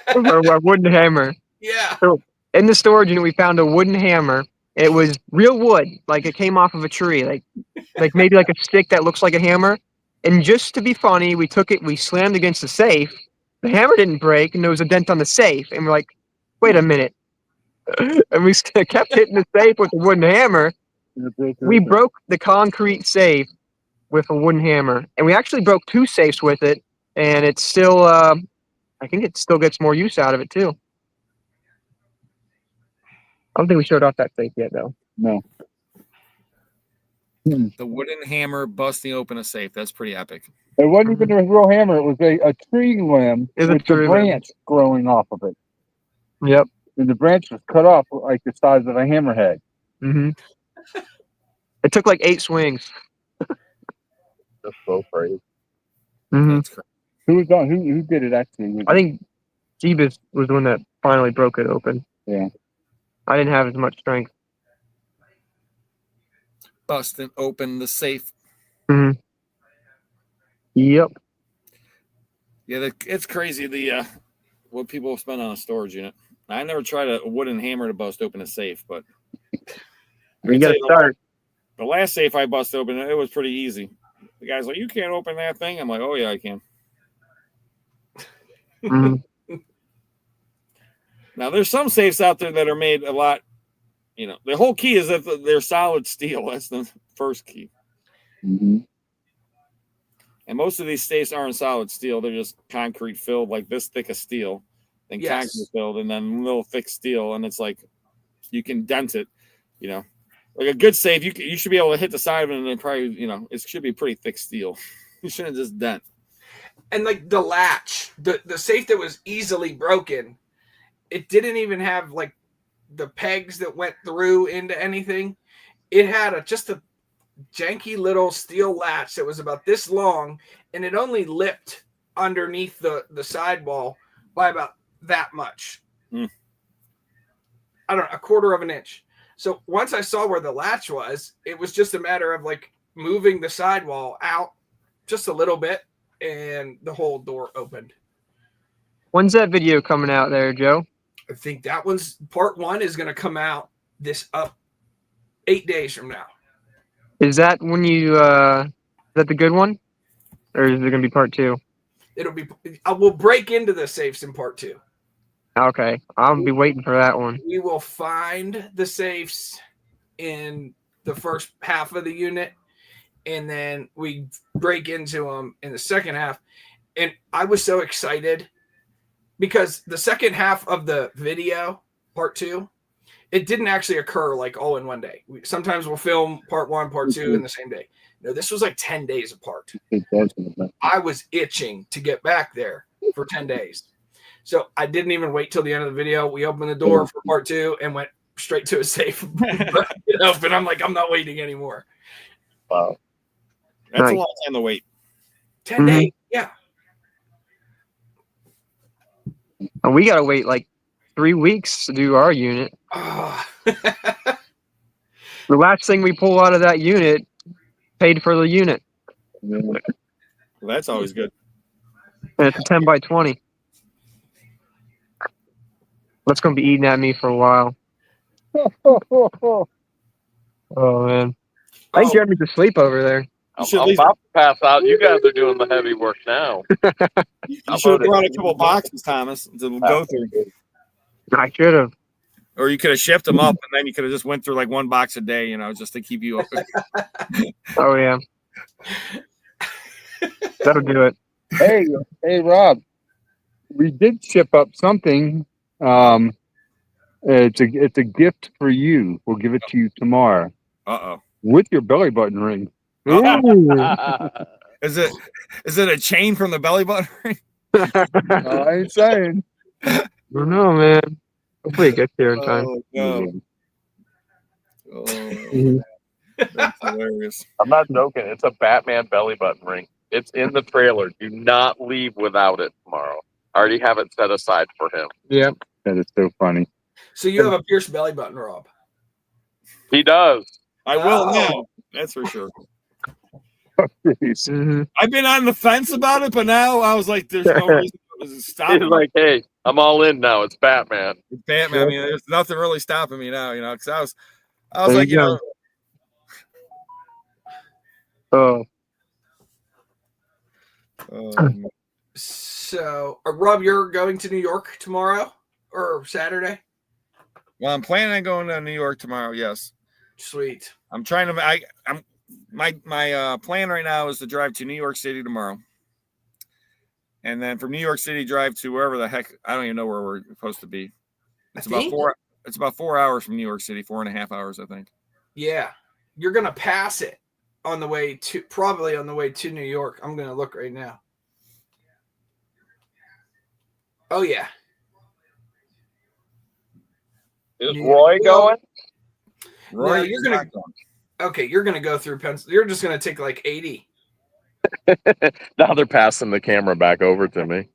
A wooden hammer. Yeah. So in the storage unit, we found a wooden hammer. It was real wood, like it came off of a tree, like maybe like a stick that looks like a hammer. And just to be funny, we took it, we slammed against the safe. The hammer didn't break, and there was a dent on the safe. And we're like, wait a minute. And we kept hitting the safe with the wooden hammer. We broke the concrete safe with a wooden hammer, and we actually broke 2 safes with it. And it's still, I think it still gets more use out of it too. I don't think we showed off that safe yet, though. No. The wooden hammer busting open a safe. That's pretty epic. It wasn't even a real hammer. It was a tree limb It was a with tree the limb. branch growing off of it. Yep. And the branch was cut off like the size of a hammerhead. Mm-hmm. It took like 8 swings. Just so crazy. Mm-hmm. That's crazy. Who did it actually? I think Jeebus was the one that finally broke it open. Yeah. I didn't have as much strength. Busting open the safe. Mm-hmm. Yep. Yeah, it's crazy what people spend on a storage unit. I never tried a wooden hammer to bust open a safe, but You got to start. the last safe I busted open, it was pretty easy. The guy's like, "You can't open that thing." I'm like, "Oh yeah, I can." Mm-hmm. Now there's some safes out there that are made a lot. The whole key is that they're solid steel. That's the first key. Mm-hmm. And most of these safes aren't solid steel. They're just concrete filled, like this thick of steel, then Yes. concrete filled, and then little thick steel. And it's like you can dent it. Like a good safe, you should be able to hit the side of it, and then probably it should be pretty thick steel. You shouldn't just dent. And like the latch, the safe that was easily broken, it didn't even have like the pegs that went through into anything. It had just a janky little steel latch that was about this long, and it only lipped underneath the sidewall by about that much. Mm. I don't know, a quarter of an inch. So once I saw where the latch was, it was just a matter of like moving the sidewall out just a little bit, and the whole door opened. When's that video coming out there, Joe? I think that one's part 1 is going to come out 8 days from now. Is that when is that the good one? Or is it going to be part 2? I will break into the safes in part 2. Okay. I'll be waiting for that one. We will find the safes in the first half of the unit, and then we break into them in the second half. And I was so excited because the second half of the video, part 2, it didn't actually occur like all in one day. Sometimes we'll film part 1, part 2 in the same day. No, this was like 10 days apart. I was itching to get back there for 10 days. So I didn't even wait till the end of the video. We opened the door for part 2 and went straight to a safe. It opened. I'm like, I'm not waiting anymore. Wow. That's Nice. a long time to wait. 10 days. Yeah. And we got to wait like 3 weeks to do our unit. Oh. The last thing we pull out of that unit paid for the unit. Well, that's always good. And it's a 10 by 20. That's going to be eating at me for a while. Oh, man. I think Jeremy's asleep over there. I'm about to pass out. You guys are doing the heavy work now. You should have brought a couple boxes, Thomas, to go through. I should have. Or you could have shipped them up, and then you could have just went through like one box a day, just to keep you open. Oh, yeah. That'll do it. Hey, Rob. We did ship up something. It's a gift for you. We'll give it to you tomorrow Uh-oh. with your belly button ring. Is it a chain from the belly button ring? I ain't saying. I don't know, man. Hopefully it gets here in time. Oh, no. Mhm. That's hilarious. I'm not joking. It's a Batman belly button ring. It's in the trailer. Do not leave without it tomorrow. I already have it set aside for him. Yeah. That is so funny. So you have a pierced belly button, Rob. He does. I will Oh. now. That's for sure. Jeez. Mhm. I've been on the fence about it, but now I was like, there's no reason to stop He's me. like, hey, I'm all in now. It's Batman. It's Batman. I mean, there's nothing really stopping me now, because I was There like, you go. Oh, man. So, Rob, you're going to New York tomorrow or Saturday? Well, I'm planning on going to New York tomorrow. Yes, Sweet. I'm trying to. My plan right now is to drive to New York City tomorrow, and then from New York City drive to wherever the heck, I don't even know where we're supposed to be. It's about 4 hours from New York City, 4.5 hours, I think. Yeah, you're gonna pass it on the way to probably on the way to New York. I'm gonna look right now. Oh yeah. Is Roy going? Roy, No, you're is gonna- not going. Okay, you're gonna go through Pennsylvania. You're just gonna take like 80. Now they're passing the camera back over to me.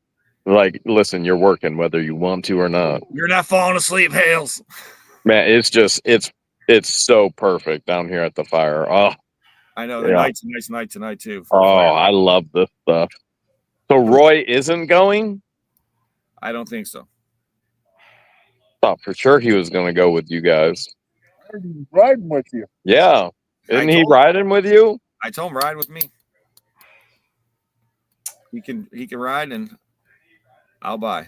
Like, listen, you're working whether you want to or not. You're not falling asleep, Hales. Man, it's so perfect down here at the fire. Oh, I know the Yeah. night's a nice night tonight too. For a oh, fire. I love this stuff. So Roy isn't going? I don't think so. Thought for sure he was going to go with you guys. I'm riding with you. Yeah. Isn't he told- riding with you? I told him ride with me. He can ride and I'll buy.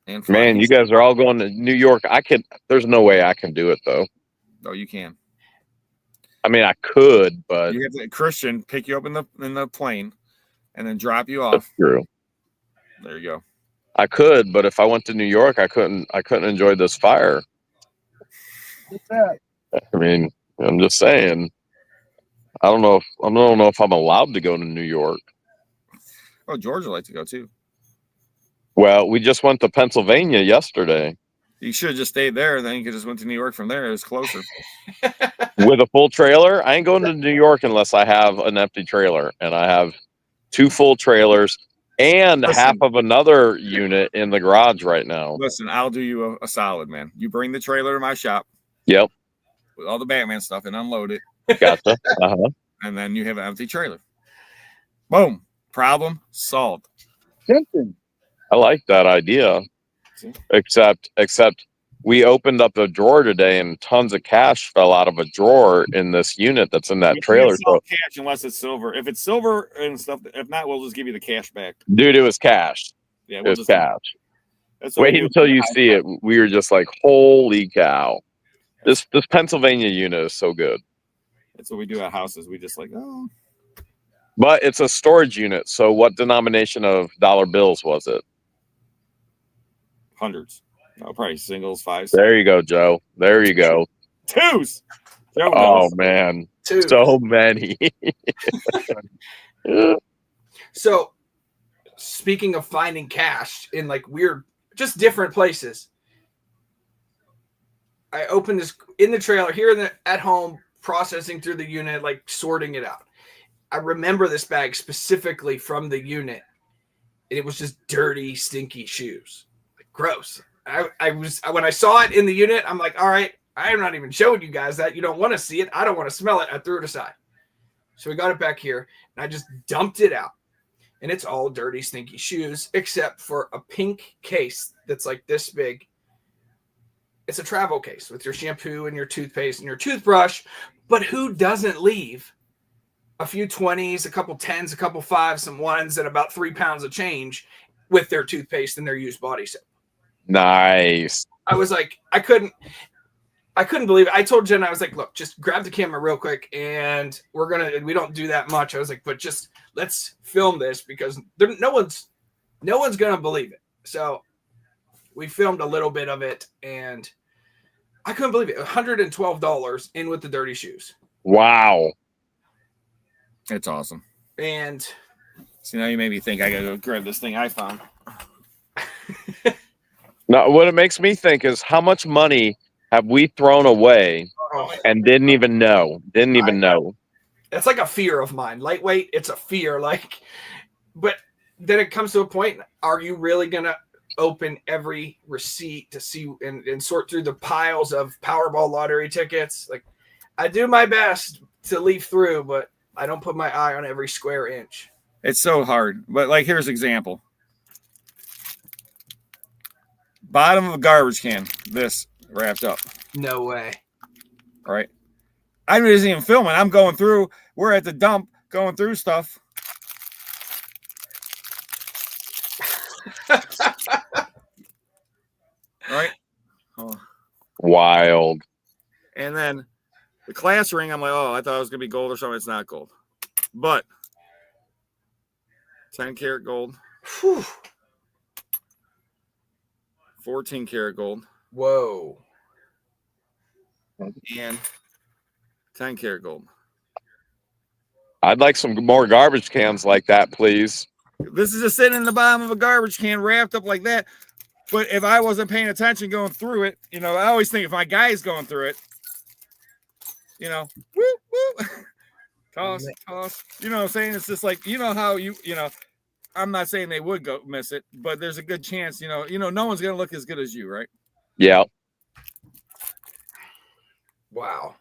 And fly. Man, you guys are all going to New York. There's no way I can do it though. Oh, you can. I mean, I could, but You have to Christian pick you up in the plane and then drop you that's off. true. There you go. I could, but if I went to New York, I couldn't enjoy this fire. What's that? I mean, I'm just saying. I don't know if I'm allowed to go to New York. Oh, George would like to go too. Well, we just went to Pennsylvania yesterday You should have just stayed there. Then you could just went to New York from there. It was closer. with a full trailer. I ain't going to New York unless I have an empty trailer, and I have 2 full trailers and Listen. half of another unit in the garage right now. Listen, I'll do you a solid, man. You bring the trailer to my shop Yep, with all the Batman stuff and unload it, gotcha. Uh-huh. and then you have an empty trailer. Boom. Problem solved. Tempting. I like that idea. See? Except we opened up a drawer today and tons of cash fell out of a drawer in this unit that's in that You trailer. can't sell So, cash unless it's silver. If it's silver and stuff, if not, we'll just give you the cash back. dude, it was cash. Yeah, It we'll was just cash. That's what we Wait do. until you see it. We were just like, holy cow. This Pennsylvania unit is so good. That's what we do at houses. We just like, oh, But it's a storage unit. So what denomination of dollar bills was it? hundreds. No, probably singles, fives, There you go, Joe. There you go. twos. Joe Oh knows. man. Two. So many. So, speaking of finding cash in like weird, just different places, I opened this in the trailer here at home, processing through the unit, like sorting it out. I remember this bag specifically from the unit, and it was just dirty, stinky shoes. Like, gross. When I saw it in the unit, I'm like, all right, I am not even showing you guys that. You don't want to see it. I don't want to smell it. I threw it aside. So we got it back here, and I just dumped it out. And it's all dirty, stinky shoes, except for a pink case that's like this big. It's a travel case with your shampoo and your toothpaste and your toothbrush. But who doesn't leave a few 20s, a couple 10s, a couple 5s, some 1s, and about 3 pounds of change with their toothpaste and their used body soap? Nice. I was like, I couldn't believe it. I told Jen, I was like, look, just grab the camera real quick, and we don't do that much. I was like, but just let's film this because no one's gonna believe it. So we filmed a little bit of it, and I couldn't believe it. $112 in with the dirty shoes. Wow. It's awesome. And See, now you made me think I gotta go grab this thing I found. Now, what it makes me think is how much money have we thrown away and didn't even know? It's like a fear of mine. Lightweight, it's a fear. But then it comes to a point, are you really going to open every receipt to see and sort through the piles of Powerball lottery tickets? Like, I do my best to leaf through, but I don't put my eye on every square inch. It's so hard. But like, here's an example. Bottom of a garbage can. This wrapped up. No way. Right. I wasn't even filming. I'm going through. We're at the dump going through stuff. Right. Oh. Wild. And then the class ring, I'm like, oh, I thought it was gonna be gold or something. It's not gold, but 10 karat gold, Whew. 14 karat gold, Whoa. and 10 karat gold. I'd like some more garbage cans like that, please. This is just sitting in the bottom of a garbage can wrapped up like that. But if I wasn't paying attention going through it, you know, I always think if my guy's going through it, you know, whoop, whoop, toss, toss. You know what I'm saying? It's just like, you know how you know, I'm not saying they would go miss it, but there's a good chance, you know, no one's going to look as good as you, right? Yeah. Wow.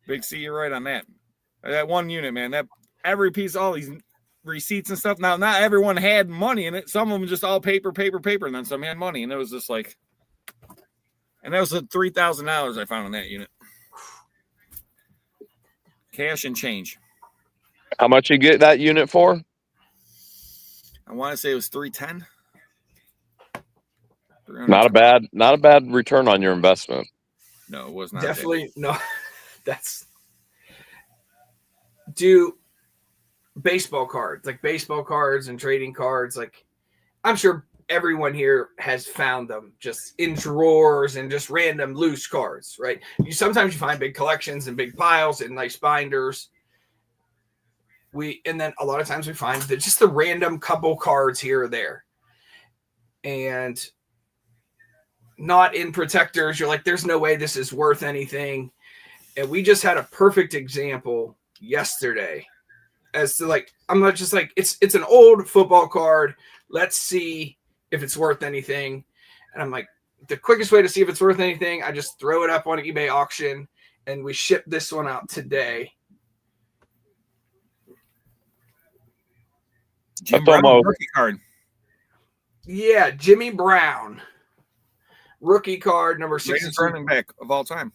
Big C, you're right on that. That one unit, man, that every piece, all these receipts and stuff. Now, not everyone had money in it. Some of them just all paper, and then some had money. And it was just like, and that was $3,000 I found in that unit. Cash and change. How much you get that unit for? I want to say it was 310. Not a bad return on your investment. No, it was not. Definitely no. That's do baseball cards, like baseball cards and trading cards. Like, I'm sure everyone here has found them just in drawers and just random loose cards, right? Sometimes you find big collections and big piles and nice binders. And then a lot of times we find that just the random couple cards here or there, and not in protectors. You're like, there's no way this is worth anything. And we just had a perfect example yesterday as to, like, I'm not just like, it's an old football card. Let's see if it's worth anything. And I'm like, the quickest way to see if it's worth anything, I just throw it up on eBay auction, and we ship this one out today. Jim Brown rookie card. Yeah, Jimmy Brown. Rookie card number 6. Greatest running back of all time.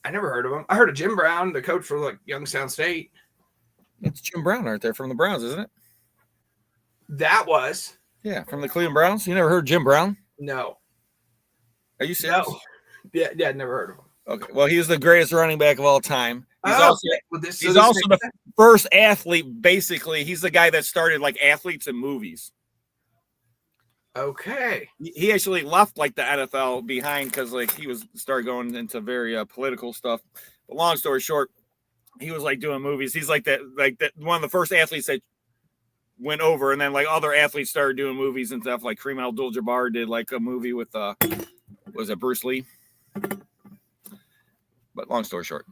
I never heard of him. I heard of Jim Brown, the coach for like Youngstown State. It's Jim Brown right there from the Browns, isn't it? That was. Yeah, from the Cleveland Browns. You never heard of Jim Brown? No. Are you serious? No. Yeah, never heard of him. Okay, well, he's the greatest running back of all time. He's also the the first athlete, basically. He's the guy that started like athletes in movies. Okay. He actually left like the NFL behind because like he started going into very political stuff. But long story short, he was like doing movies. He's like that one of the first athletes that went over, and then like other athletes started doing movies and stuff. Like Kareem Abdul-Jabbar did like a movie with was it Bruce Lee? But long story short,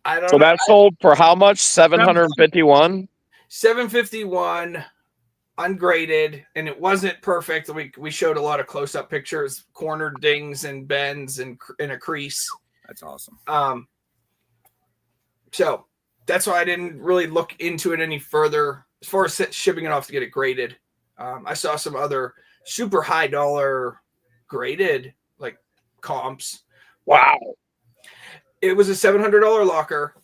I don't So know. that sold for how much? 751? 751 ungraded, and it wasn't perfect. We showed a lot of close-up pictures, corner dings and bends and in a crease. that's awesome. So that's why I didn't really look into it any further as far as shipping it off to get it graded. I saw some other super high dollar graded like comps. Wow. It was a $700 locker.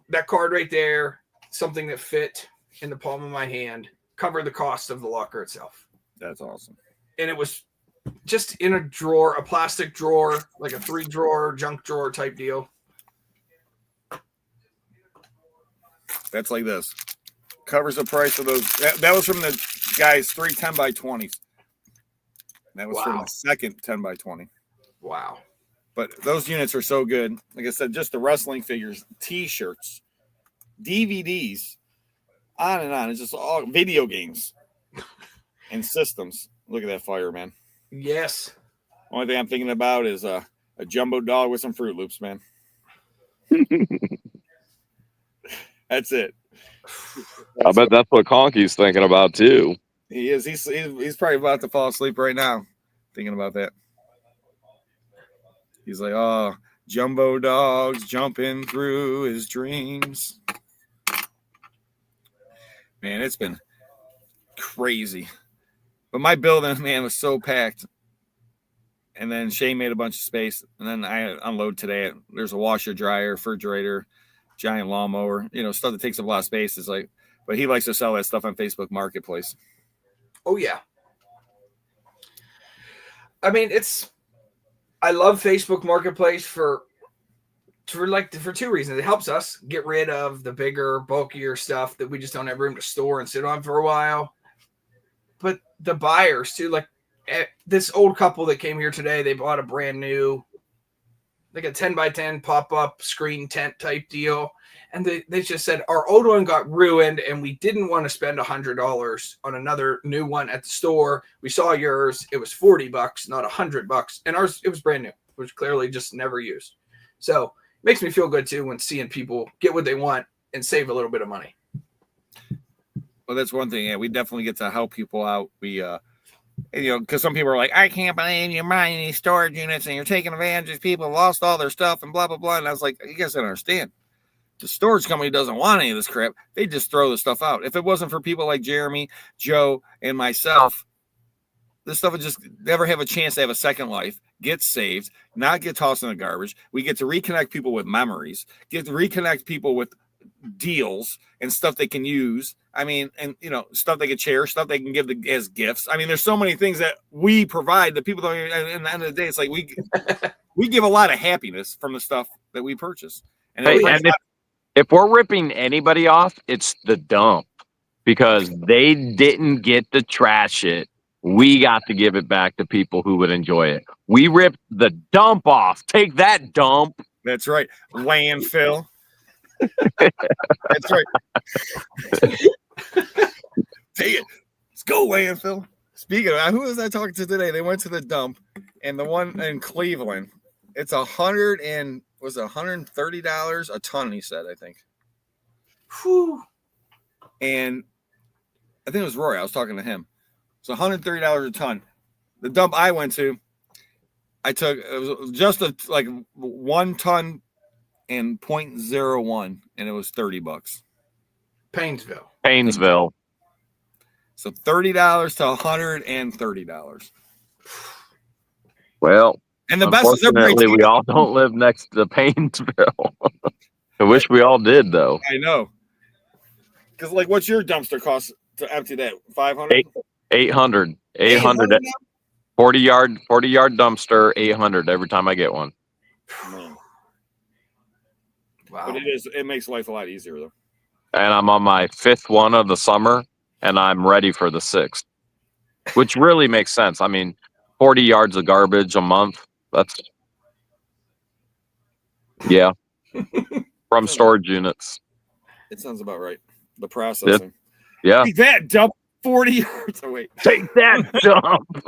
That card right there, something that fit in the palm of my hand, covered the cost of the locker itself. That's awesome. And it was just in a drawer, a plastic drawer, like a 3-drawer, junk drawer type deal. That's like this. Covers the price of those. That was from the guy's 3 10x20s. That was from the second 10x20. Wow. But those units are so good. Like I said, just the wrestling figures, T-shirts, DVDs, on and on. It's just all video games and systems. Look at that fire, man. Yes. Only thing I'm thinking about is a jumbo dog with some Fruit Loops, man. That's it. I bet that's what Conky's thinking about too. He is. He's probably about to fall asleep right now thinking about that. He's like, oh, jumbo dogs jumping through his dreams. Man, it's been crazy. But my building, man, was so packed. And then Shane made a bunch of space. And then I unload today. There's a washer, dryer, refrigerator, giant lawnmower, stuff that takes up a lot of space. It's like, but he likes to sell that stuff on Facebook Marketplace. Oh yeah. I mean, I love Facebook Marketplace for two reasons. It helps us get rid of the bigger, bulkier stuff that we just don't have room to store and sit on for a while. But the buyers too, like this old couple that came here today, they bought a brand new, like a 10 by 10 pop-up screen tent type deal. And they just said, our old one got ruined and we didn't want to spend $100 on another new one at the store. We saw yours. It was $40, not $100. And ours, it was brand new, which clearly just never used. So it makes me feel good too when seeing people get what they want and save a little bit of money. Well, that's one thing. Yeah, we definitely get to help people out. We, because some people are like, I can't believe you're buying these storage units and you're taking advantage of people who lost all their stuff and blah, blah, blah. And I was like, you guys don't understand. The storage company doesn't want any of this crap. They just throw the stuff out. If it wasn't for people like Jeremy, Joe, and myself, this stuff would just never have a chance to have a second life, get saved, not get tossed in the garbage. We get to reconnect people with memories, get to reconnect people with deals and stuff they can use. I mean, and stuff they can share, stuff they can give as gifts. I mean, there's so many things that we provide that people don't. In the end of the day, it's like we give a lot of happiness from the stuff that we purchase. And, if we're ripping anybody off, it's the dump because they didn't get to trash it. We got to give it back to people who would enjoy it. We ripped the dump off. Take that, dump. That's right. Landfill. That's right. Take it. Let's go, landfill. Speaking of, who was I talking to today? They went to the dump, and the one in Cleveland, it's $130 a ton. He said, I think. Whew. And I think it was Roy. I was talking to him. It's $130 a ton. The dump I went to, it was just like 1 ton and 0.01, and it was $30. Paynesville. So $30 to $130. Well, and the best is unfortunately, we all don't live next to Paynesville. I wish we all did, though. I know. Because, like, what's your dumpster cost to empty that? 500? 800. 40 yard dumpster, 800 every time I get one. Wow. But it makes life a lot easier, though. And I'm on my 5th one of the summer, and I'm ready for the 6th, which really makes sense. I mean, 40 yards of garbage a month. That's, yeah, from storage units. It sounds about right. The processing. Yeah. Take that, dump 40 yards away. Take that, dump.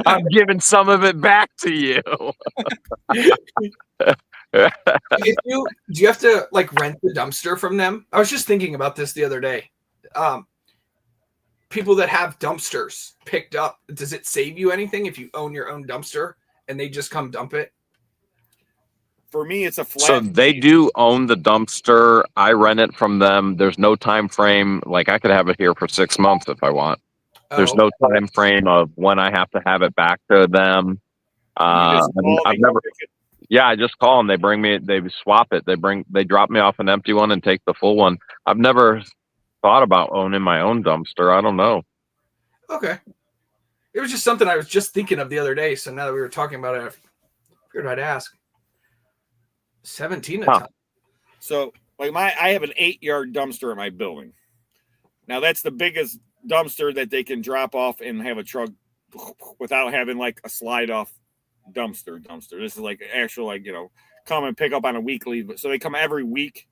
I'm giving some of it back to you. Do you have to like rent the dumpster from them? I was just thinking about this the other day. People that have dumpsters picked up, does it save you anything if you own your own dumpster and they just come dump it? For me, it's a flat. So they do own the dumpster. I rent it from them. There's no time frame. Like I could have it here for 6 months if I want. There's no time frame of when I have to have it back to them. I just call and they swap it. They drop me off an empty one and take the full one. I've never thought about owning my own dumpster. I don't know. Okay. It was just something I was just thinking of the other day. So now that we were talking about it, I figured I'd ask. 17 a ton. So like I have an 8-yard dumpster in my building. Now that's the biggest dumpster that they can drop off and have a truck without having like a slide off dumpster. This is like actual, like, come and pick up on a weekly. So they come every week.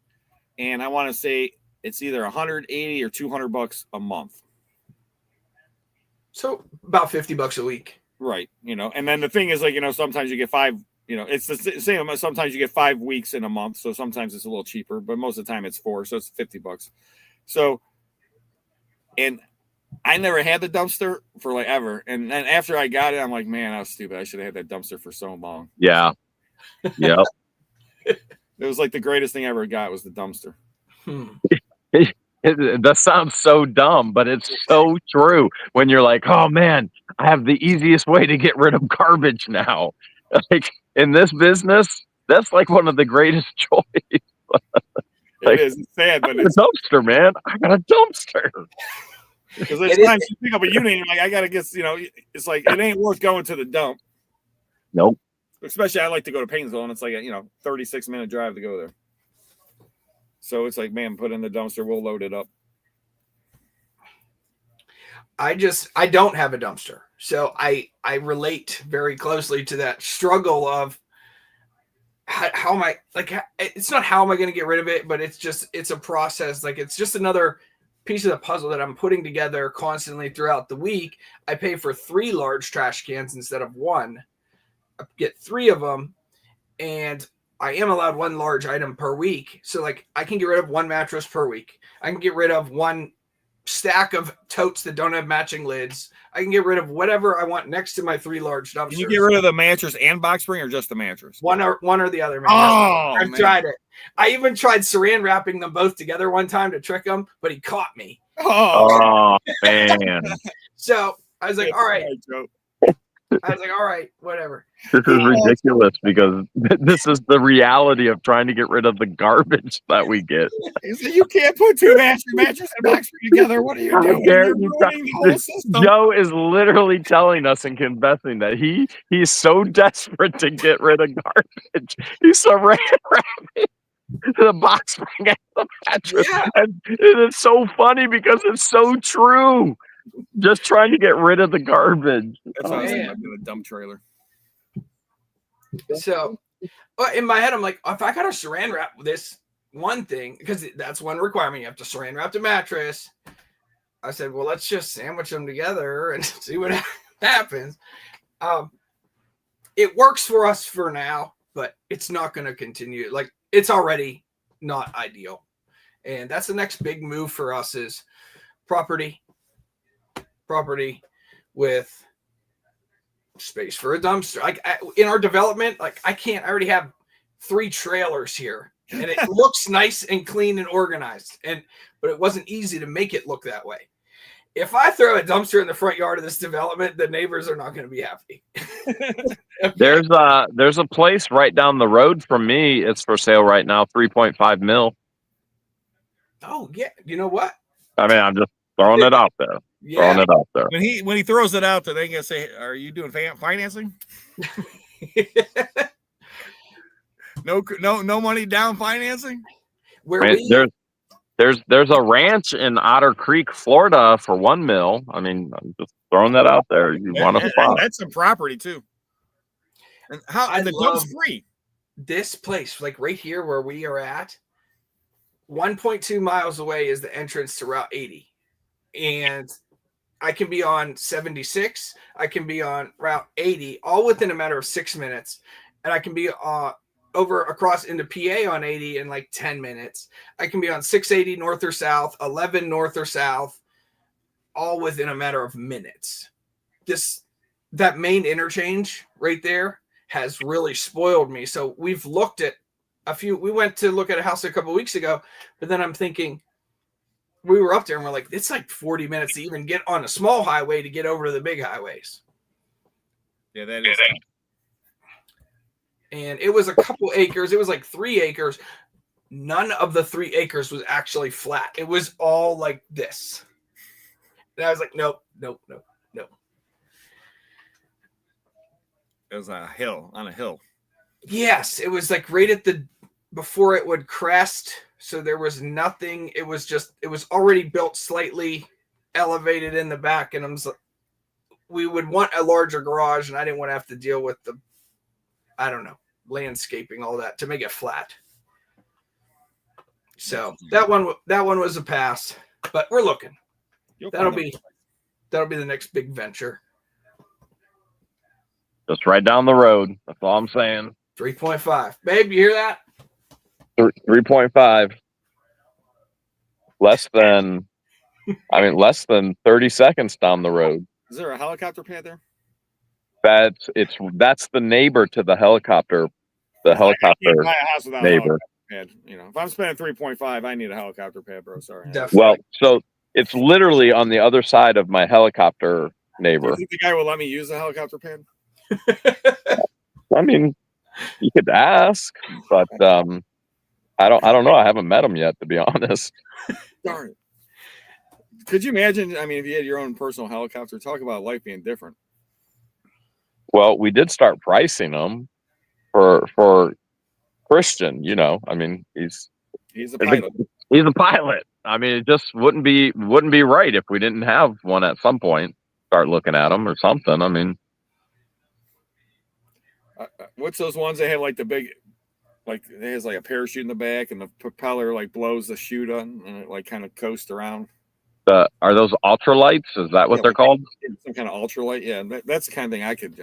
And I want to say it's either $180 or $200 a month. So about $50 a week. Right. And then the thing is, like, sometimes you get 5, it's the same. Sometimes you get 5 weeks in a month. So sometimes it's a little cheaper, but most of the time it's 4. So it's $50. So, and I never had the dumpster for like ever. And then after I got it, I'm like, man, I was stupid. I should have had that dumpster for so long. Yeah. Yep. It was like the greatest thing I ever got was the dumpster. That sounds so dumb, but it's so true. When you're like, oh man, I have the easiest way to get rid of garbage now. Like in this business, that's like one of the greatest joys. Like, It is. It's sad, but I got it's a dumpster, man. I got a dumpster. because there's It is- times you pick up a unit and you're like, I gotta get, it's like it ain't worth going to the dump. Nope. Especially I like to go to Painesville and it's like a 36-minute drive to go there. So it's like, man, put in the dumpster, we'll load it up. I don't have a dumpster. So I relate very closely to that struggle of how am I, like, it's not how am I going to get rid of it, but it's a process. Like, it's just another piece of the puzzle that I'm putting together constantly throughout the week. I pay for 3 large trash cans instead of 1. I get 3 of them, and I am allowed 1 large item per week. So like I can get rid of 1 mattress per week. I can get rid of 1 stack of totes that don't have matching lids. I can get rid of whatever I want next to my 3 large dumpsters. Can you get rid of the mattress and box spring or just the mattress? One or the other, man. Oh, I've tried it. I even tried saran wrapping them both together one time to trick him, but he caught me. Oh, man. So I was like, all right. Whatever. This is ridiculous because this is the reality of trying to get rid of the garbage that we get. You can't put 2 mattress and box spring together. What are you doing? You're ruining the whole system. Joe is literally telling us and confessing that he's so desperate to get rid of garbage. He's saran wrapping the box spring and the mattress. Yeah. And it's so funny because it's so true. Just trying to get rid of the garbage. That's how I was thinking about doing a dump trailer. So in my head, I'm like, if I gotta saran wrap this one thing, because that's one requirement, you have to saran wrap the mattress. I said, well, let's just sandwich them together and see what happens. It works for us for now, but it's not going to continue. Like, it's already not ideal. And that's the next big move for us is property with space for a dumpster. In our development, I already have 3 trailers here and it looks nice and clean and organized, but it wasn't easy to make it look that way. If I throw a dumpster in the front yard of this development, the neighbors are not going to be happy. There's a place right down the road from me. It's for sale right now, 3.5 mil. Oh yeah, you know what? I mean, I'm just throwing it out there. Yeah. Throwing it out there. When he throws it out there, they gonna say, "Are you doing financing? No money down financing." There's a ranch in Otter Creek, Florida, for 1 mil. I mean, I'm just throwing that out there. You want to spot? That's some property too. And the dump's free. This place, like right here where we are at, 1.2 miles away is the entrance to Route 80, and I can be on 76. I can be on Route 80, all within a matter of 6 minutes, and I can be over across into PA on 80 in like 10 minutes. I can be on 680 north or south, 11 north or south, all within a matter of minutes. That main interchange right there has really spoiled me. So we've looked at we went to look at a house a couple of weeks ago, but then I'm thinking, we were up there and we're like, it's like 40 minutes to even get on a small highway to get over to the big highways. Yeah, that is. And it was a couple acres. It was like 3 acres. None of the 3 acres was actually flat. It was all like this. And I was like, nope. It was on a hill. Yes, it was like right at before it would crest. So there was nothing. It was already built slightly elevated in the back. And we would want a larger garage, and I didn't want to have to deal with landscaping, all that to make it flat. So that one was a pass, but we're looking. That'll be the next big venture. Just right down the road. That's all I'm saying. 3.5. Babe, you hear that? 3.5. Less than 30 seconds down the road. Is there a helicopter pad there? That's the neighbor to the helicopter the I can't helicopter buy a house without a neighbor. helicopter pad. You know, if I'm spending 3.5, I need a helicopter pad, bro. Sorry. Definitely. Well, so it's literally on the other side of my helicopter Do neighbor. you think the guy will let me use the helicopter pad? I mean, you could ask, but I don't know. I haven't met him yet, to be honest. Darn it. Could you imagine? I mean, if you had your own personal helicopter, talk about life being different. Well, we did start pricing them for Christian. You know, I mean, He's a pilot. he's a pilot. I mean, it just wouldn't be right if we didn't have one at some point. Start looking at them or something. I mean, What's those ones that have like the big, like it has like a parachute in the back and the propeller like blows the chute on and it like kind of coasts around. are those ultralights? Is that what Yeah, they're like called? some kind of ultralight. Yeah, that's the kind of thing I could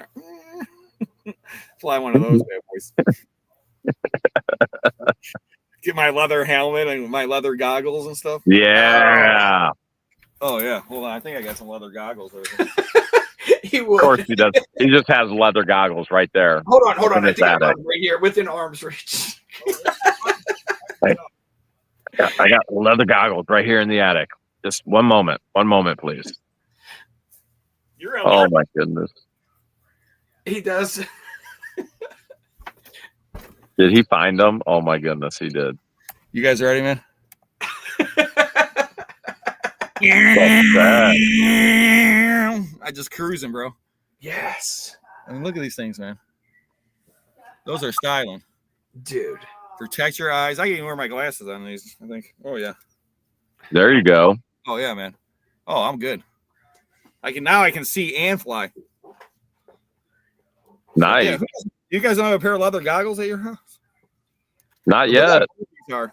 fly one of those bad boys. Get my leather helmet and my leather goggles and stuff. Yeah. Oh yeah, hold on. I think I got some leather goggles over there. He would. Of course he does. He just has leather goggles right there. Hold on. In I his think I got attic. him right here, within arm's reach. I got leather goggles right here in the attic. Just one moment, please. You're Oh my goodness. He does. Did he find them? Oh my goodness, he did. You guys ready, man? I just cruising, bro. Yes, I mean, look at these things, man. Those are styling. dude. Protect your eyes. I can even wear my glasses on these, I think. Oh yeah. There you go. Oh yeah, man. Oh, I'm good. I can see and fly. Nice. Yeah. You guys don't have a pair of leather goggles at your house? Not yet. These are.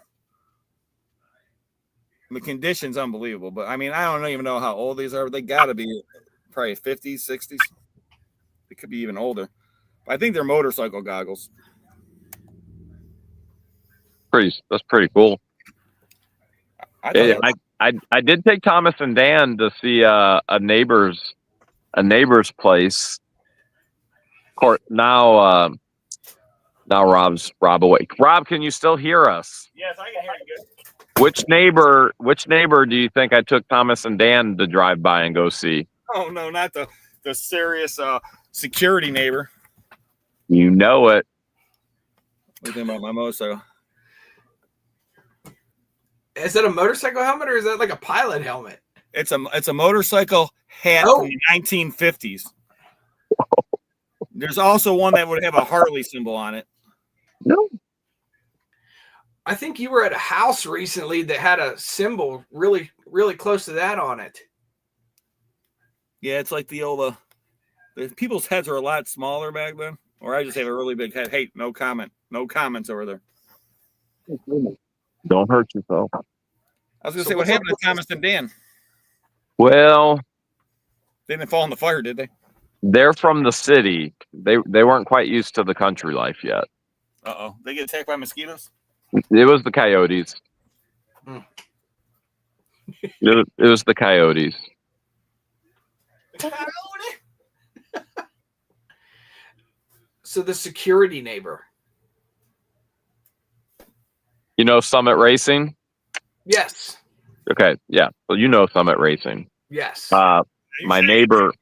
The condition's unbelievable, but I mean, I don't even know how old these are. They got to be probably 50s, 60s. It could be even older. But I think they're motorcycle goggles. That's pretty cool. I I did take Thomas and Dan to see a neighbor's place. Now Rob awake. Rob, can you still hear us? yes, I can hear you good. Which neighbor do you think I took Thomas and Dan to drive by and go see? Oh no, not the serious security neighbor. You know it. What do you think about my motorcycle? Is that a motorcycle helmet or is that like a pilot helmet? It's a motorcycle hat Oh. from the 1950s. There's also one that would have a Harley symbol on it. No. I think you were at a house recently that had a symbol really, really close to that on it. Yeah, it's like the old the people's heads were a lot smaller back then. Or I just have a really big head. Hey, no comment. No comments over there. Don't hurt yourself. I was gonna So say what what's happened up to Thomas and Dan? Well, They didn't fall in the fire, did they? they're from the city. They weren't quite used to the country life yet. Uh-oh. They get attacked by mosquitoes? It was the coyotes. Hmm. It was the coyotes. So the security neighbor. You know Summit Racing? Yes. Okay, yeah. Well, you know Summit Racing. Yes. My neighbor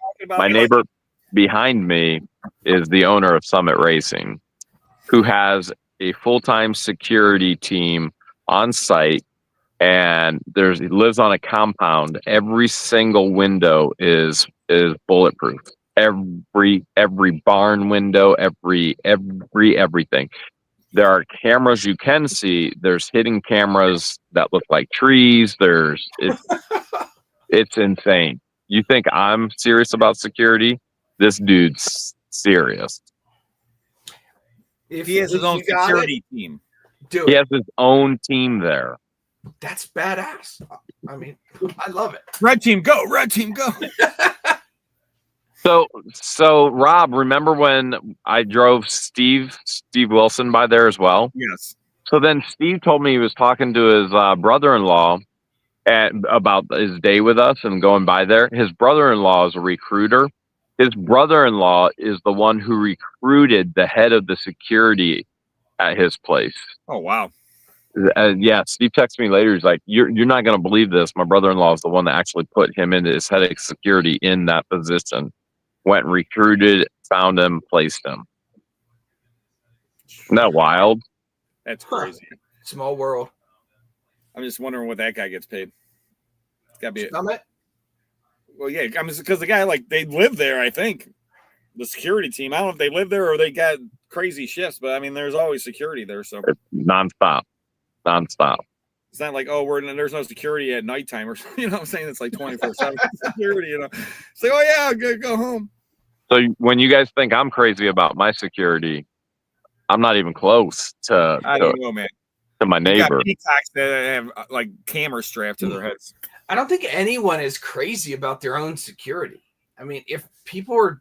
behind me is the owner of Summit Racing, who has a full-time security team on site, and he lives on a compound. Every single window is bulletproof. Every barn window, everything. There are cameras you can see. There's hidden cameras that look like trees. It's insane. You think I'm serious about security? This dude's serious. If He has his own you got security team. it, do He it. has his own team there. That's badass. I mean, I love it. Red team, go! Red team, go! So Rob, remember when I drove Steve Wilson by there as well? Yes. So then Steve told me he was talking to his brother-in-law about his day with us and going by there. His brother-in-law is a recruiter. His brother-in-law is the one who recruited the head of the security at his place. Oh wow. Yeah, Steve texted me later. He's like, "You're not going to believe this. My brother-in-law is the one that actually put him into his headache security in that position. Went and recruited, found him, placed him. Isn't that wild? That's Huh. crazy. Small world. I'm just wondering what that guy gets paid. It's got to be. Summit? Well, yeah, I mean, because the guy, like, they live there, I think. The security team. I don't know if they live there or they got crazy shifts, but I mean, there's always security there. So It's nonstop. it's not like, oh, there's no security at nighttime or something. You know what I'm saying? It's like 24/7 security, you know. It's like, oh, yeah, go home. So when you guys think I'm crazy about my security, I'm not even close I don't know, man. to my You neighbor. got peacocks that have like cameras strapped to their heads. I don't think anyone is crazy about their own security. I mean, if people are,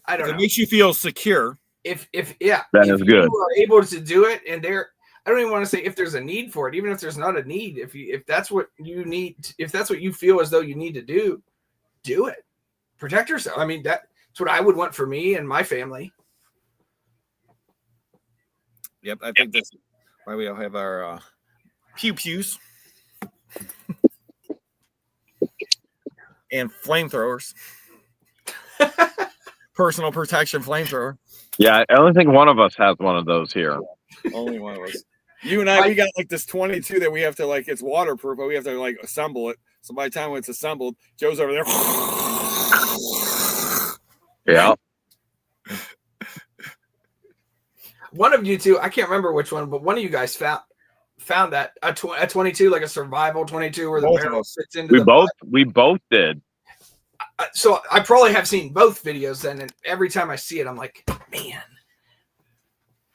I don't If know. it makes you feel secure. If That if is good. you are able to do it, and I don't even want to say if there's a need for it, even if there's not a need. If that's what you need, if that's what you feel as though you need to do it. Protect yourself. I mean, that's what I would want for me and my family. Yep, I think that's why we all have our pew-pews and flamethrowers. Personal protection flamethrower. Yeah, I don't think one of us has one of those here. Only one of us. You and I, we got like this 22 that we have to like, it's waterproof, but we have to like assemble it. So by the time it's assembled, Joe's over there. Yeah. One of you two, I can't remember which one, but one of you guys found that a 22, like a survival 22, where the Both of barrel us. fits into We both did. So I probably have seen both videos then, and every time I see it, I'm like, man,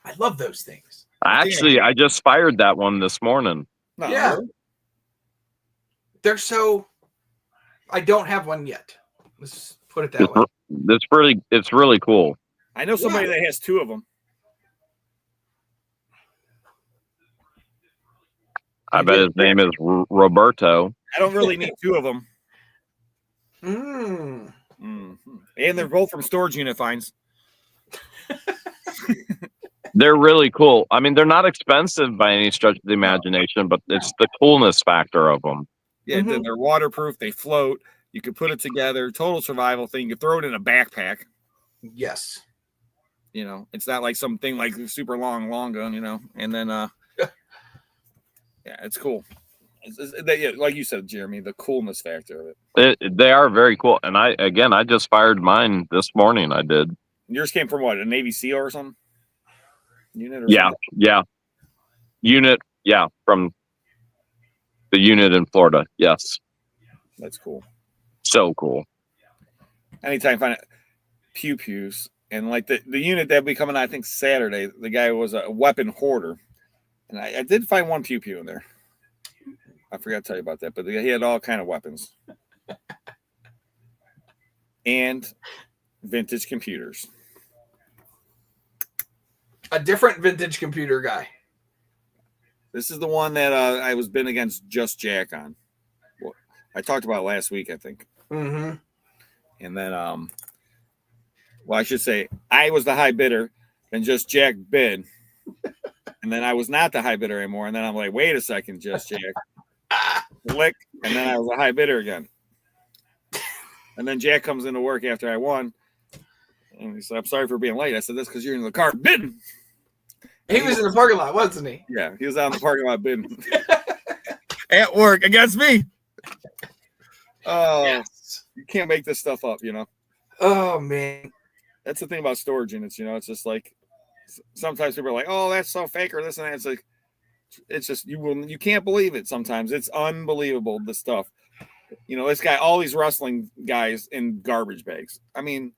I love those things. I just fired that one this morning. No, Yeah. They're so. I don't have one yet. Let's put it that way. It's really cool. I know somebody that has two of them. I bet his name is Roberto. I don't really need two of them. Mm. And they're both from storage unit finds. They're really cool. I mean, they're not expensive by any stretch of the imagination, but it's the coolness factor of them. Yeah, they're waterproof. They float. You can put it together. Total survival thing. You can throw it in a backpack. Yes. You know, it's not like something like super long gun, you know. And then, yeah, it's cool. Like you said, Jeremy, the coolness factor of it. They are very cool. And I just fired mine this morning. I did. Yours came from what? A Navy SEAL or something? Unit or Yeah. Unit. Yeah. From the unit in Florida. Yes. That's cool. So cool. Anytime I find it, pew-pews. And like the unit that'll be coming out, I think Saturday, the guy was a weapon hoarder. And I did find one pew-pew in there. I forgot to tell you about that, but he had all kind of weapons. And vintage computers. A different vintage computer guy. This is the one that I was been against Just Jack on. Well, I talked about it last week, I think. Mm-hmm. And then, well, I should say I was the high bidder, and Just Jack bid. And then I was not the high bidder anymore. And then I'm like, wait a second, Just Jack. Click. And then I was a high bidder again. And then Jack comes into work after I won. And he said, I'm sorry for being late. I said, that's because you're in the car bidding. He was in the parking lot, wasn't he? Yeah, he was out in the parking lot bidding. At work against me. Oh, Yes. You can't make this stuff up, you know. Oh, man. That's the thing about storage units, you know. It's just like sometimes people are like, "Oh, that's so fake," or this and that. It's like, it's just you can't believe it. Sometimes it's unbelievable, the stuff. You know, this guy, all these wrestling guys in garbage bags. I mean,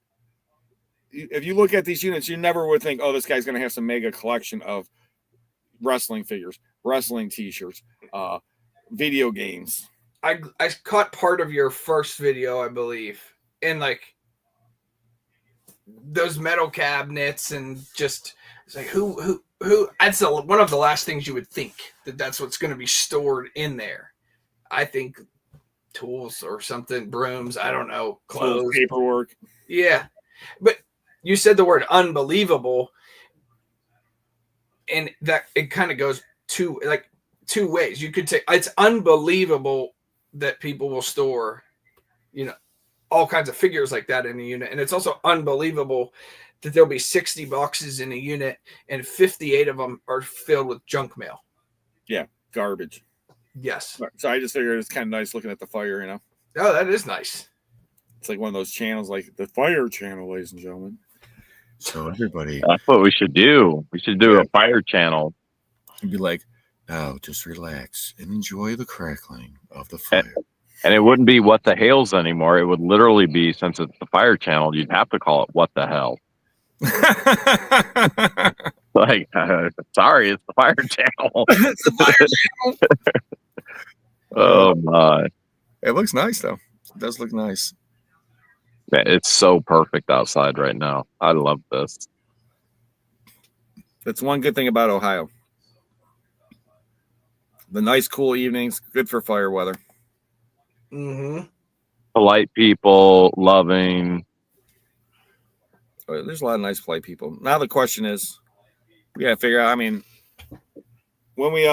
if you look at these units, you never would think, "Oh, this guy's going to have some mega collection of wrestling figures, wrestling T-shirts, video games." I caught part of your first video, I believe, and like those metal cabinets, and just it's like who that's one of the last things you would think that's what's going to be stored in there. I think tools or something, brooms, I don't know, clothes, paperwork. Yeah, but you said the word unbelievable. and that it kind of goes two ways. You could take, it's unbelievable that people will store, all kinds of figures like that in a unit. And it's also unbelievable that there'll be 60 boxes in a unit and 58 of them are filled with junk mail. Yeah, garbage. Yes. So I just figured it's kind of nice looking at the fire, Oh, that is nice. It's like one of those channels, like the Fire Channel, ladies and gentlemen. So everybody, That's what we should do. We should do a fire channel. and be like, now just relax and enjoy the crackling of the fire. And it wouldn't be What the Hales anymore. It would literally be, since it's the fire channel, you'd have to call it What the Hell. Like, sorry, it's the fire channel. It's the fire channel. Oh my. It looks nice though. It does look nice. Man, it's so perfect outside right now. I love this. That's one good thing about Ohio. The nice, cool evenings, good for fire weather. Mm-hmm. Polite people, loving. There's a lot of nice, polite people. Now the question is, we gotta figure out. I mean, when we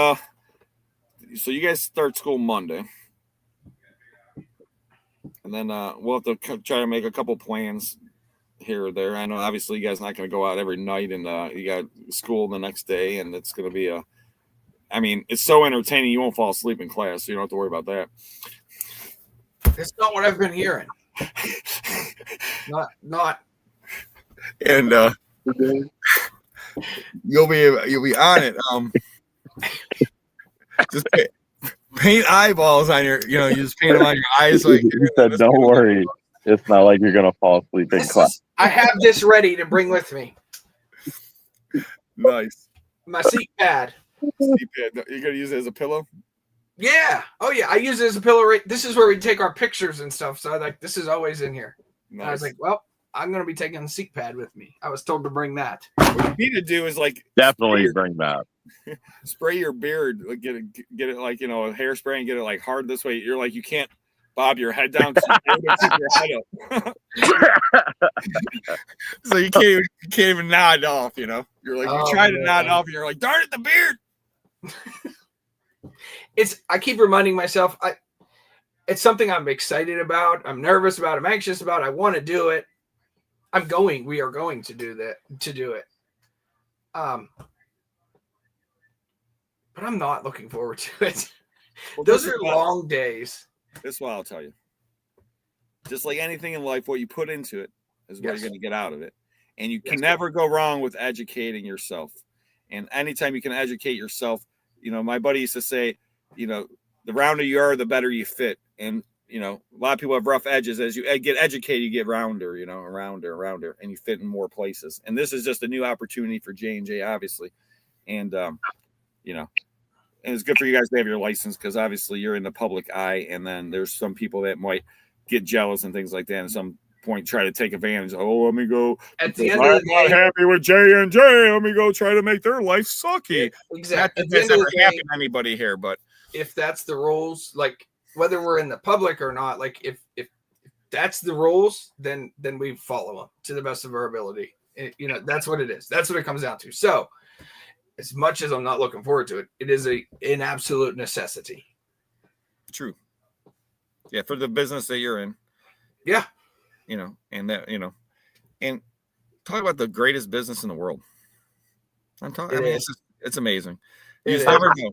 so you guys start school Monday, and then we'll have to try to make a couple plans here or there. I know obviously you guys not going to go out every night, and you got school the next day, and it's going to be I mean, it's so entertaining you won't fall asleep in class, so you don't have to worry about that. That's not what I've been hearing. Not. And you'll be on it. Just paint eyeballs on your, you just paint them on your eyes. Like, You said, don't worry. It's not like you're going to fall asleep in class. I have this ready to bring with me. Nice. My seat pad. You're going to use it as a pillow? Yeah. Oh, yeah. I use it as a pillow. This is where we take our pictures and stuff. So this is always in here. Nice. And I was like, well, I'm going to be taking the seat pad with me. I was told to bring that. What you need to do is Definitely bring that. spray your beard, like get it like, a hairspray and get it like hard this way. You're like, you can't bob your head down so your head up. So you can't even nod off, You're like, you try to nod off and you're like, darn it, the beard. I keep reminding myself, it's something I'm excited about. I'm nervous about. I'm anxious about. I want to do it. We are going to do it. But I'm not looking forward to it. Well, Those are long days. This is what I'll tell you. Just like anything in life, what you put into it is what you're going to get out of it. And you can never go wrong with educating yourself. And anytime you can educate yourself, my buddy used to say, the rounder you are, the better you fit. And, a lot of people have rough edges. As you get educated, you get rounder, rounder, and you fit in more places. And this is just a new opportunity for J&J, obviously. And, and it's good for you guys to have your license because obviously you're in the public eye. And then there's some people that might get jealous and things like that. And some point try to take advantage. Oh, let me go. At the end of the day, I'm not happy with J&J. Let me go try to make their life sucky. Exactly. Not that that's ever happened to anybody here, but if that's the rules, like whether we're in the public or not, like if that's the rules, then we follow them to the best of our ability. That's what it is. That's what it comes down to. So as much as I'm not looking forward to it, it is an absolute necessity. True. Yeah, for the business that you're in. Yeah. And that, and talk about the greatest business in the world. It's amazing. You just never know.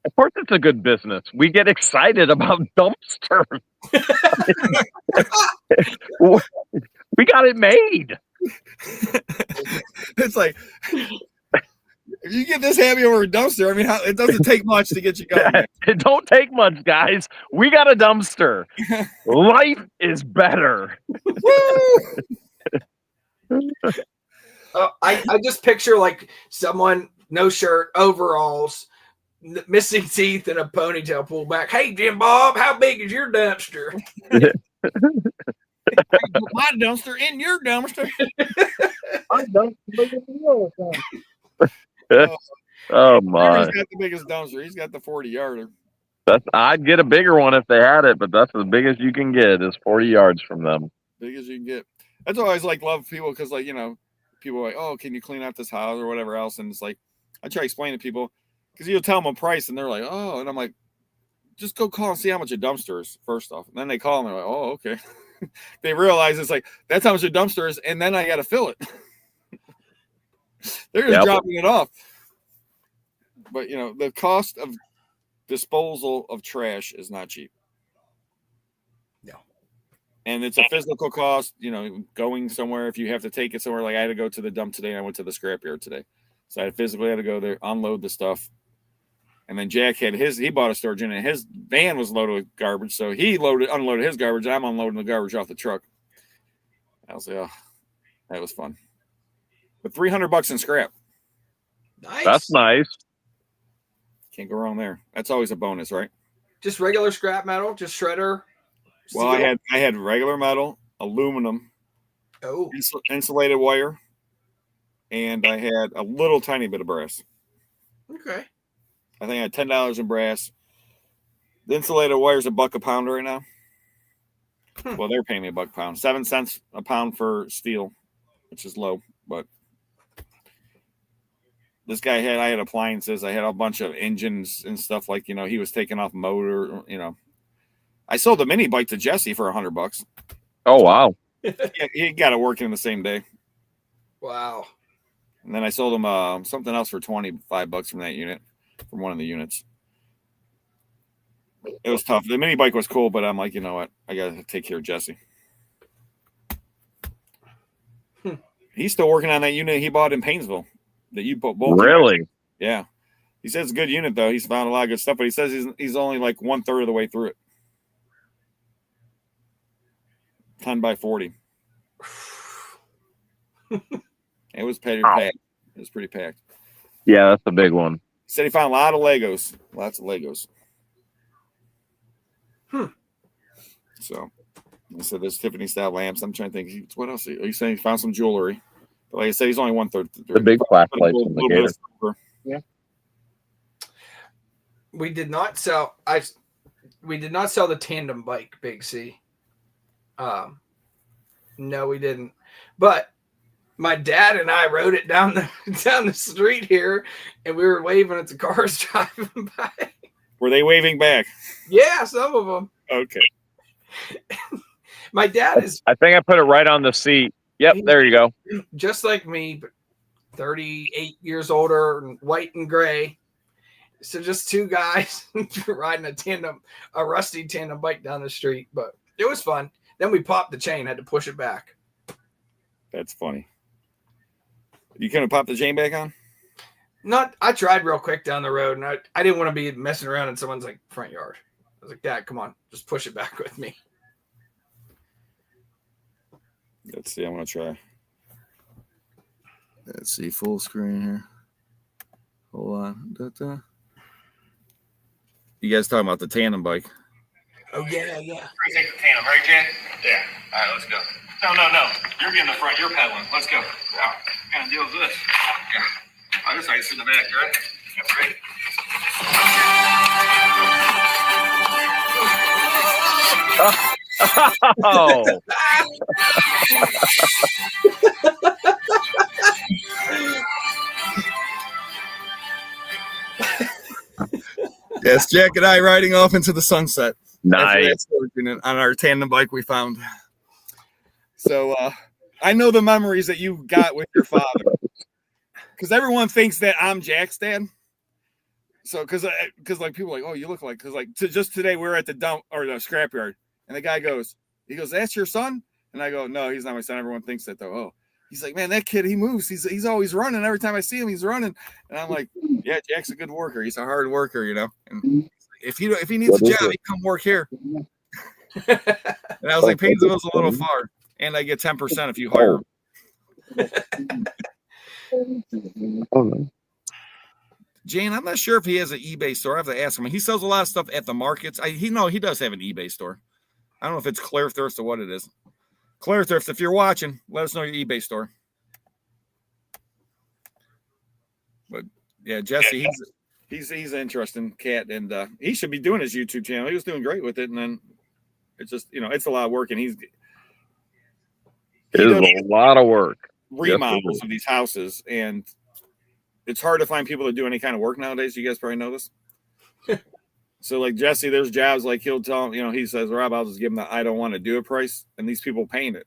Of course, it's a good business. We get excited about dumpsters. We got it made. It's like, if you get this happy over a dumpster, I mean, it doesn't take much to get you going. It don't take much, guys. We got a dumpster. Life is better. I just picture like someone, no shirt, overalls, missing teeth, and a ponytail pulled back. Hey, Jim Bob, how big is your dumpster? My dumpster in your dumpster. Oh my! He's got the biggest dumpster. He's got the 40-yarder. I'd get a bigger one if they had it, but that's the biggest you can get is 40 yards from them. Big as you can get. That's why I always love people because people are like, oh, can you clean out this house or whatever else? And it's like, I try to explain to people because you'll tell them a price and they're like, oh, and I'm like, just go call and see how much a dumpster is first off. And then they call and they're like, oh, okay. They realize it's like, that's how much a dumpster is. And then I got to fill it. They're just dropping it off. But, you know, the cost of disposal of trash is not cheap. No. And it's a physical cost, you know, going somewhere. If you have to take it somewhere, like I had to go to the dump today and I went to the scrapyard today. So I physically had to go there, unload the stuff. And then Jack had he bought a storage unit. His van was loaded with garbage. So he unloaded his garbage. I'm unloading the garbage off the truck. I was like, oh, that was fun. But $300 in scrap. Nice. That's nice. Can't go wrong there. That's always a bonus, right? Just regular scrap metal, just shredder. Well, steel? I had regular metal, aluminum, insulated wire, and I had a little tiny bit of brass. Okay. I think I had $10 in brass. The insulated wire is $1 a pound right now. Well, they're paying me $1 a pound. 7 cents a pound for steel, which is low, but this guy I had appliances. I had a bunch of engines and stuff like, you know, he was taking off motor, you know. I sold a mini bike to Jesse for $100. Oh, wow. He got it working the same day. Wow. And then I sold him something else for $25 from that unit, from one of the units. It was tough. The mini bike was cool, but I'm like, you know what? I got to take care of Jesse. He's still working on that unit he bought in Painesville. That you both. Really? Yeah. He says it's a good unit though. He's found a lot of good stuff, but he says he's only like 1/3 of the way through it. 10 by 40. It was pretty packed. It was pretty packed. Yeah, that's a big one. He said he found a lot of Legos. Lots of Legos. So he said there's Tiffany style lamps. I'm trying to think. What else? He's saying he found some jewelry. But like I said, he's only 1/3. The big flashlights in the gator. Yeah. We did not sell the tandem bike, Big C. No, we didn't. But my dad and I rode it down the street here, and we were waving at the cars driving by. Were they waving back? Yeah, some of them. Okay. My dad is I think I put it right on the seat. Yep, there you go. just like me, but 38 years older and white and gray. So just two guys riding a rusty tandem bike down the street. But it was fun. Then we popped the chain, had to push it back. That's funny. You couldn't pop the chain back on? I tried real quick down the road, and I didn't want to be messing around in someone's like front yard. I was like, Dad, come on, just push it back with me. Let's see. I'm going to try. Let's see. Full screen here. Hold on. Da-da. You guys talking about the tandem bike? Oh, yeah. Take the tandem, right, Jan? Yeah. All right, let's go. No. You're getting the front. You're pedaling. Let's go. Wow. What kind of deal is this? Yeah. I just sit in the back, right? That's great. Oh. Yes, Jack and I riding off into the sunset. Nice. On our tandem bike we found. So I know the memories that you got with your father. Because everyone thinks that I'm Jack's dad. So because like people are like, oh, you look like, because like just today we were at the dump or the scrapyard, and the guy goes, that's your son? And I go, no, he's not my son. Everyone thinks that though. Oh, he's like, man, that kid, he moves. He's always running. Every time I see him, he's running. And I'm like, yeah, Jack's a good worker. He's a hard worker, you know. And if he needs a job, he come work here. And I was like, Painesville's a little far, and I get 10% if you hire him. Jane, I'm not sure if he has an eBay store. I have to ask him. He sells a lot of stuff at the markets. He does have an eBay store. I don't know if it's Claire Thrift or what it is. Claire Thrift, if you're watching, let us know your eBay store. But yeah, Jesse, he's an interesting cat, and he should be doing his YouTube channel. He was doing great with it, and then it's just it's a lot of work, and it is a lot of work. Remodels of these houses, and it's hard to find people that do any kind of work nowadays. You guys probably know this. So like Jesse, there's jobs like he'll tell him, you know, he says, Rob, I'll just give him the I don't want to do a price, and these people paying it.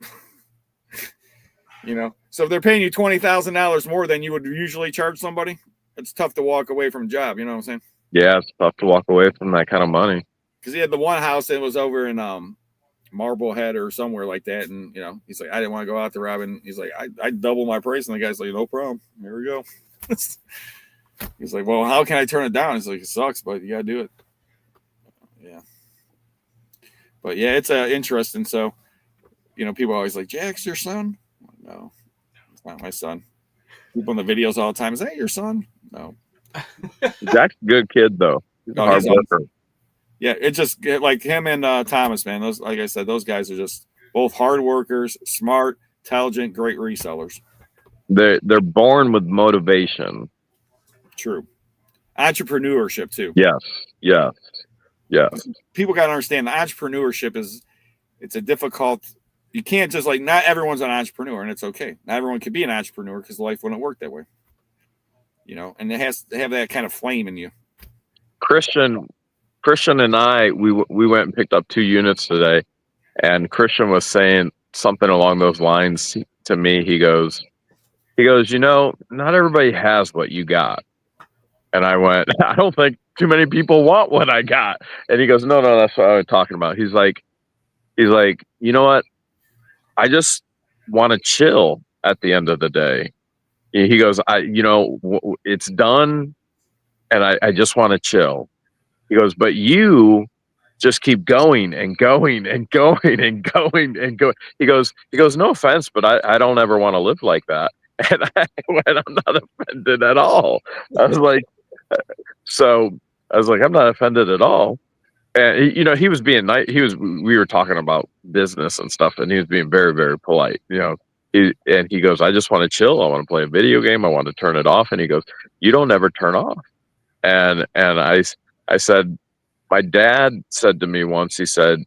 You know, so if they're paying you $20,000 more than you would usually charge somebody, it's tough to walk away from a job. You know what I'm saying? Yeah, it's tough to walk away from that kind of money. Because he had the one house that was over in Marblehead or somewhere like that, and you know, he's like, I didn't want to go out there, Robin. He's like, I double my price, and the guy's like, no problem. Here we go. He's like, well, how can I turn it down? He's like, it sucks, but you gotta do it. Yeah. But yeah, it's interesting. So, you know, people are always like, Jack's your son? No, it's not my son. People in the videos all the time, is that your son? No. Jack's a good kid though. He's a hard worker. Awesome. Yeah, it's just like him and Thomas, man. Those, like I said, those guys are just both hard workers, smart, intelligent, great resellers. They're born with motivation. True. Entrepreneurship too. Yes. People got to understand the entrepreneurship it's a difficult. You can't just like, not everyone's an entrepreneur, and it's okay. Not everyone can be an entrepreneur because life wouldn't work that way. You know, and it has to have that kind of flame in you. Christian and I, we went and picked up 2 units today, and Christian was saying something along those lines to me. He goes, you know, not everybody has what you got. And I went, I don't think too many people want what I got. And he goes, no, that's what I was talking about. He's like, you know what? I just want to chill at the end of the day. He goes, it's done, and I just want to chill. He goes, but you just keep going and going and going and going and going. He goes, no offense, but I don't ever want to live like that. And I went, I'm not offended at all. I was like, I'm not offended at all. And you know, he was being nice. We were talking about business and stuff, and he was being very, very polite. You know, he goes, I just want to chill. I want to play a video game. I want to turn it off. And he goes, you don't ever turn off. And I said, my dad said to me once, he said,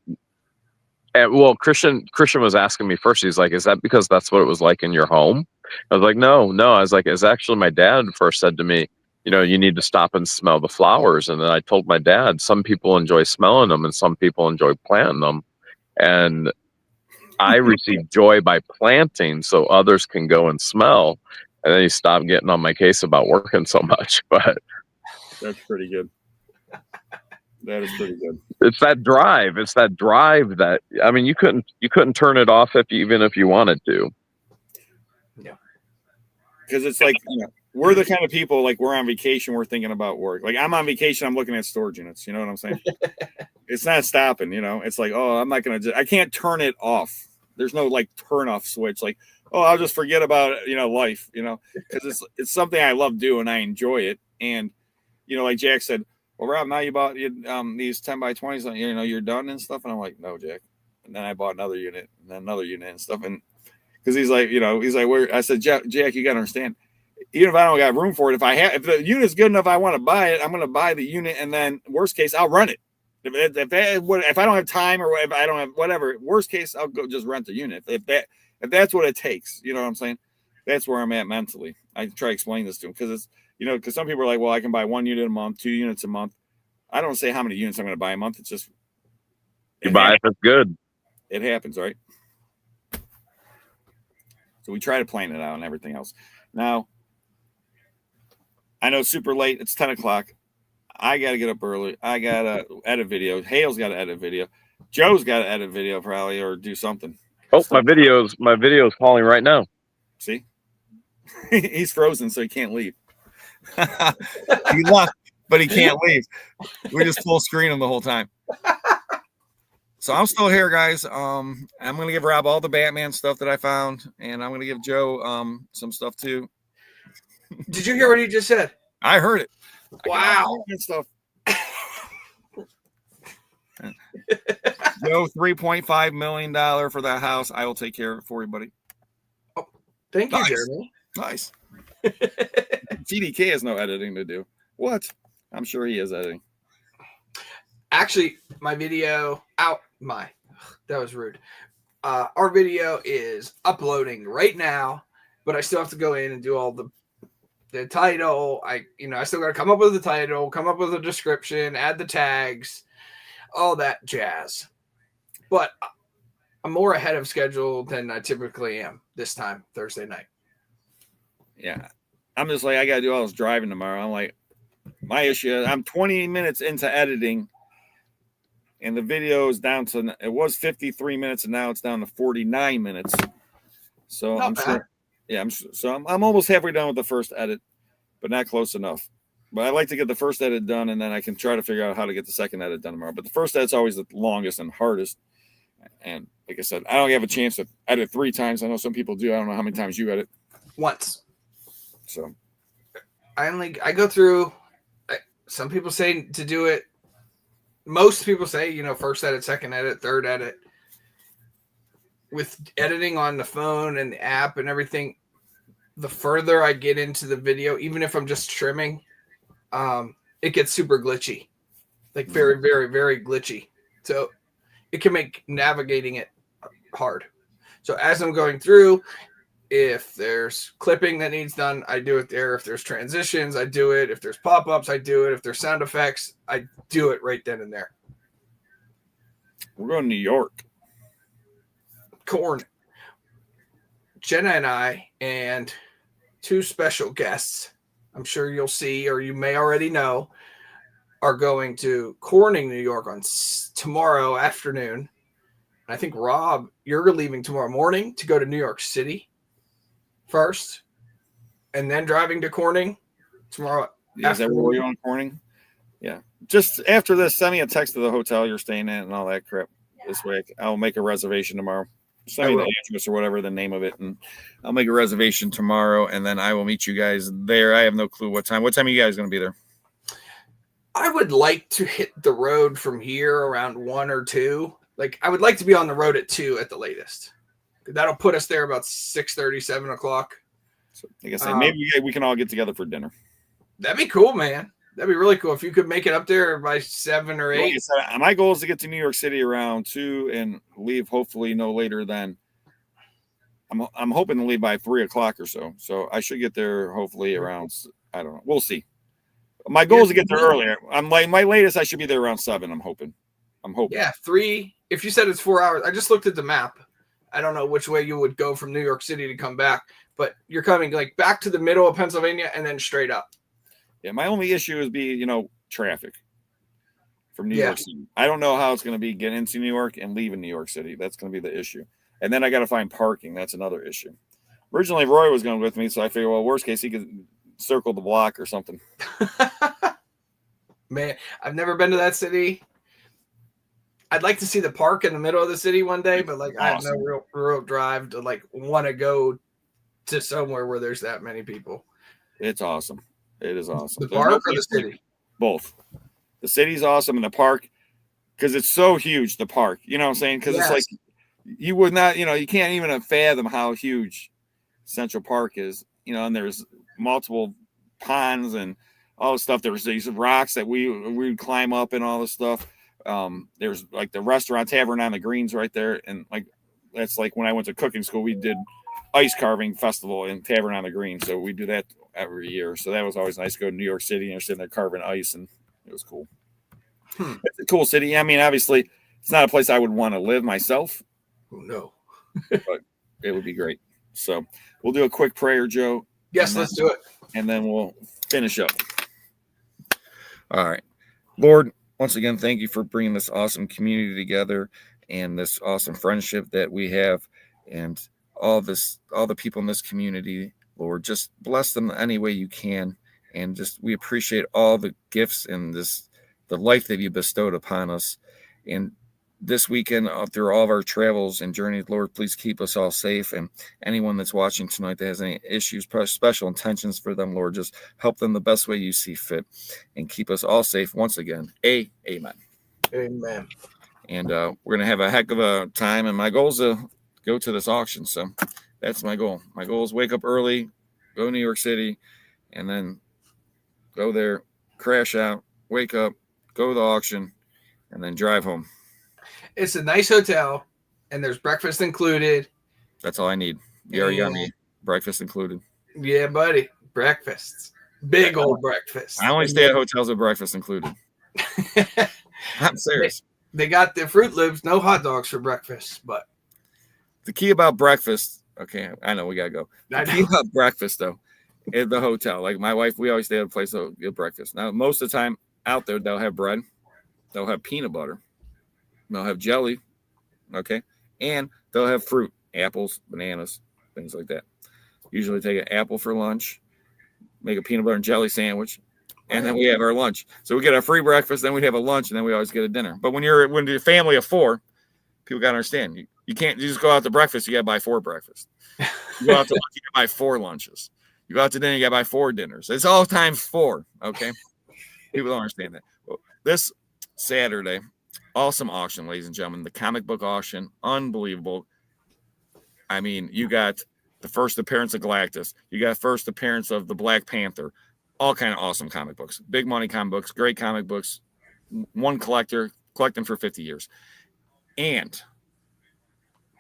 Christian was asking me first. He's like, is that because that's what it was like in your home? I was like, no. I was like, it's actually my dad first said to me, you know, you need to stop and smell the flowers. And then I told my dad, some people enjoy smelling them and some people enjoy planting them. And I receive joy by planting so others can go and smell. And then he stopped getting on my case about working so much. But that's pretty good. That is pretty good. It's that drive. That, I mean, you couldn't turn it off even if you wanted to. Yeah. Because it's like, you know, we're the kind of people, like, we're on vacation, we're thinking about work. Like, I'm on vacation, I'm looking at storage units. You know what I'm saying? It's not stopping, you know? It's like, oh, I'm not going to, I can't turn it off. There's no, like, turn off switch. Like, oh, I'll just forget about, you know, life, you know? Because it's something I love doing. I enjoy it. And, you know, like Jack said, well, Rob, now you bought these 10 by 20s, you know, you're done and stuff. And I'm like, no, Jack. And then I bought another unit and then another unit and stuff. And because he's like, where? I said, Jack, you got to understand, even if I don't got room for it, if the unit's good enough, I want to buy it, I'm going to buy the unit. And then worst case, I'll rent it. If I don't have time or if I don't have whatever, worst case, I'll go just rent the unit. If that's what it takes, you know what I'm saying? That's where I'm at mentally. I try to explain this to him because it's, you know, because some people are like, well, I can buy 1 unit a month, 2 units a month. I don't say how many units I'm going to buy a month. It's just you buy it. That's good. It happens, right? So we try to plan it out and everything else. Now, I know it's super late. It's 10 o'clock. I got to get up early. I got to edit video. Hale's got to edit video. Joe's got to edit video probably or do something. Oh, my video's calling right now. See? He's frozen, so he can't leave. He left, but he can't leave. We just full screen him the whole time. So I'm still here, guys. I'm going to give Rob all the Batman stuff that I found, and I'm going to give Joe some stuff too. Did you hear what he just said? I heard it. Wow. Stuff. Joe, $3.5 million for that house. I will take care of it for you, buddy. Oh, thank you, Jeremy. Nice. TDK has no editing to do. What? I'm sure he is editing. Actually, my video that was rude. Our video is uploading right now, but I still have to go in and do all the the title. I still got to come up with the title, come up with a description, add the tags, all that jazz. But I'm more ahead of schedule than I typically am this time, Thursday night. Yeah. I'm just like, I got to do all this driving tomorrow. I'm like, my issue, I'm 20 minutes into editing, and the video is down to, it was 53 minutes, and now it's down to 49 minutes. So Not I'm bad. sure. Yeah, I'm almost halfway done with the first edit, but not close enough. But I like to get the first edit done, and then I can try to figure out how to get the second edit done tomorrow. But the first edit's always the longest and hardest. And like I said, I don't have a chance to edit 3 times. I know some people do. I don't know how many times you edit. Once. So I go through. Some people say to do it. Most people say, first edit, second edit, third edit. With editing on the phone and the app and everything, the further I get into the video, even if I'm just trimming, it gets super glitchy, like very, very, very glitchy. So it can make navigating it hard. So as I'm going through, if there's clipping that needs done, I do it there. If there's transitions, I do it. If there's pop-ups, I do it. If there's sound effects, I do it right then and there. we're going to New York. Corn. Jenna and I and 2 special guests, I'm sure you'll see, or you may already know, are going to Corning, New York on tomorrow afternoon. I think, Rob, you're leaving tomorrow morning to go to New York City first, and then driving to Corning tomorrow. Is that where you're on Corning? Yeah. Just after this, send me a text to the hotel you're staying at and all that crap. This way I'll make a reservation tomorrow. Send me the address or whatever the name of it, and I'll make a reservation tomorrow, and then I will meet you guys there. I have no clue what time. What time are you guys going to be there? I would like to hit the road from here around 1 or 2. Like, I would like to be on the road at 2 at the latest. That'll put us there about 6:30, 7 o'clock. So, like I said, maybe we can all get together for dinner. That'd be cool, man. That'd be really cool if you could make it up there by 7 or 8. Like I said, my goal is to get to New York City around 2 and leave hopefully no later than. I'm hoping to leave by 3 o'clock or so. So I should get there hopefully around. I don't know. We'll see. My goal is to get there earlier. I'm like my latest. I should be there around 7. I'm hoping. Yeah, 3. If you said it's 4 hours, I just looked at the map. I don't know which way you would go from New York City to come back, but you're coming like back to the middle of Pennsylvania and then straight up. Yeah, my only issue is traffic from New York City. I don't know how it's going to be getting into New York and leaving New York City. That's going to be the issue. And then I got to find parking. That's another issue. Originally, Roy was going with me, so I figured, well, worst case, he could circle the block or something. Man, I've never been to that city. I'd like to see the park in the middle of the city one day, but like I have no real drive to like want to go to somewhere where there's that many people. It's awesome. It is awesome. The park or the city? Both. The city's awesome, and the park, because it's so huge, the park. You know what I'm saying? Because it's like you would not, you can't even fathom how huge Central Park is. And there's multiple ponds and all this stuff. There's these rocks that we would climb up and all this stuff. There's like the restaurant Tavern on the Greens right there, and like that's like when I went to cooking school, we did ice carving festival in Tavern on the Green, so we do that every year. So that was always nice to go to New York City and sitting there carving ice, and it was cool. It's a cool city. I mean, obviously, it's not a place I would want to live myself. Oh, no, but it would be great. So we'll do a quick prayer, Joe. Yes, let's do it, and then we'll finish up. All right, Lord. Once again, thank you for bringing this awesome community together and this awesome friendship that we have, and all the people in this community, Lord, just bless them any way you can. And just, we appreciate all the gifts and the life that you bestowed upon us. And this weekend, through all of our travels and journeys, Lord, please keep us all safe. And anyone that's watching tonight that has any issues, special intentions for them, Lord, just help them the best way you see fit and keep us all safe once again. Amen. Amen. And we're going to have a heck of a time. And my goal is to go to this auction. So that's my goal. My goal is wake up early, go to New York City, and then go there, crash out, wake up, go to the auction, and then drive home. It's a nice hotel, and there's breakfast included. That's all I need. You already got me breakfast included. Yeah, buddy. breakfasts, big old breakfasts. I only stay at hotels with breakfast included. I'm serious. They got the Fruit Loops, no hot dogs for breakfast, but The key about breakfast, okay, I know we gotta go. The key about breakfast though, at the hotel, like my wife, we always stay at a place to get breakfast. Now, most of the time out there, they'll have bread, they'll have peanut butter, they'll have jelly, okay, and they'll have fruit, apples, bananas, things like that. Usually take an apple for lunch, make a peanut butter and jelly sandwich, and then we have our lunch. So we get our free breakfast, then we'd have a lunch, and then we always get a dinner. But when you're a family of 4, people got to understand, you can't just go out to breakfast, you got to buy 4 breakfasts. You go out to lunch, you got to buy 4 lunches. You go out to dinner, you got to buy 4 dinners. It's all times 4, okay? People don't understand that. Well, this Saturday, awesome auction, ladies and gentlemen. The comic book auction, unbelievable. I mean, you got the first appearance of Galactus. You got first appearance of the Black Panther. All kind of awesome comic books. Big money comic books, great comic books. One collector, collecting for 50 years. And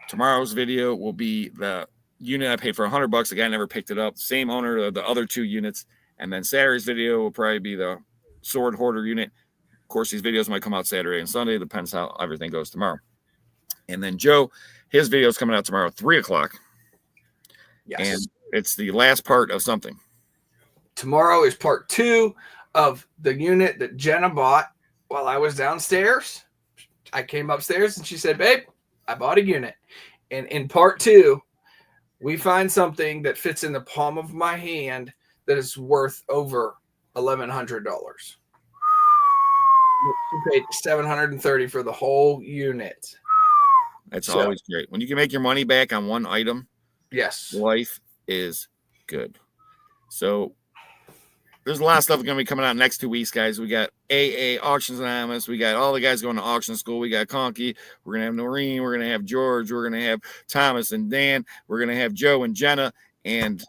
tomorrow's video will be the unit I paid for $100. The guy never picked it up. Same owner of the other 2 units. And then Saturday's video will probably be the Sword Hoarder unit. Of course, these videos might come out Saturday and Sunday. Depends how everything goes tomorrow. And then Joe, his video is coming out tomorrow at 3 o'clock. yes. And it's the last part of something. Tomorrow is part 2 of the unit that Jenna bought while I was downstairs. I came upstairs and she said, babe, I bought a unit. And in part 2, we find something that fits in the palm of my hand that is worth over $1,100. She paid $730 for the whole unit. That's always great. When you can make your money back on one item, yes, life is good. So there's a lot of stuff going to be coming out next 2 weeks, guys. We got AA Auctions Anonymous. We got all the guys going to auction school. We got Conky. We're going to have Noreen. We're going to have George. We're going to have Thomas and Dan. We're going to have Joe and Jenna and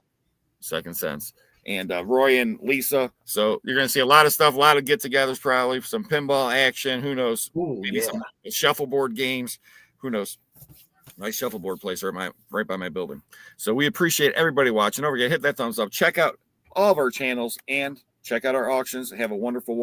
Second Sense and Roy and Lisa. So you're going to see a lot of stuff, a lot of get-togethers, probably some pinball action. Who knows? Ooh, Maybe some shuffleboard games. Who knows? Nice shuffleboard place right by my building. So we appreciate everybody watching. Don't forget, hit that thumbs up. Check out all of our channels and check out our auctions. Have a wonderful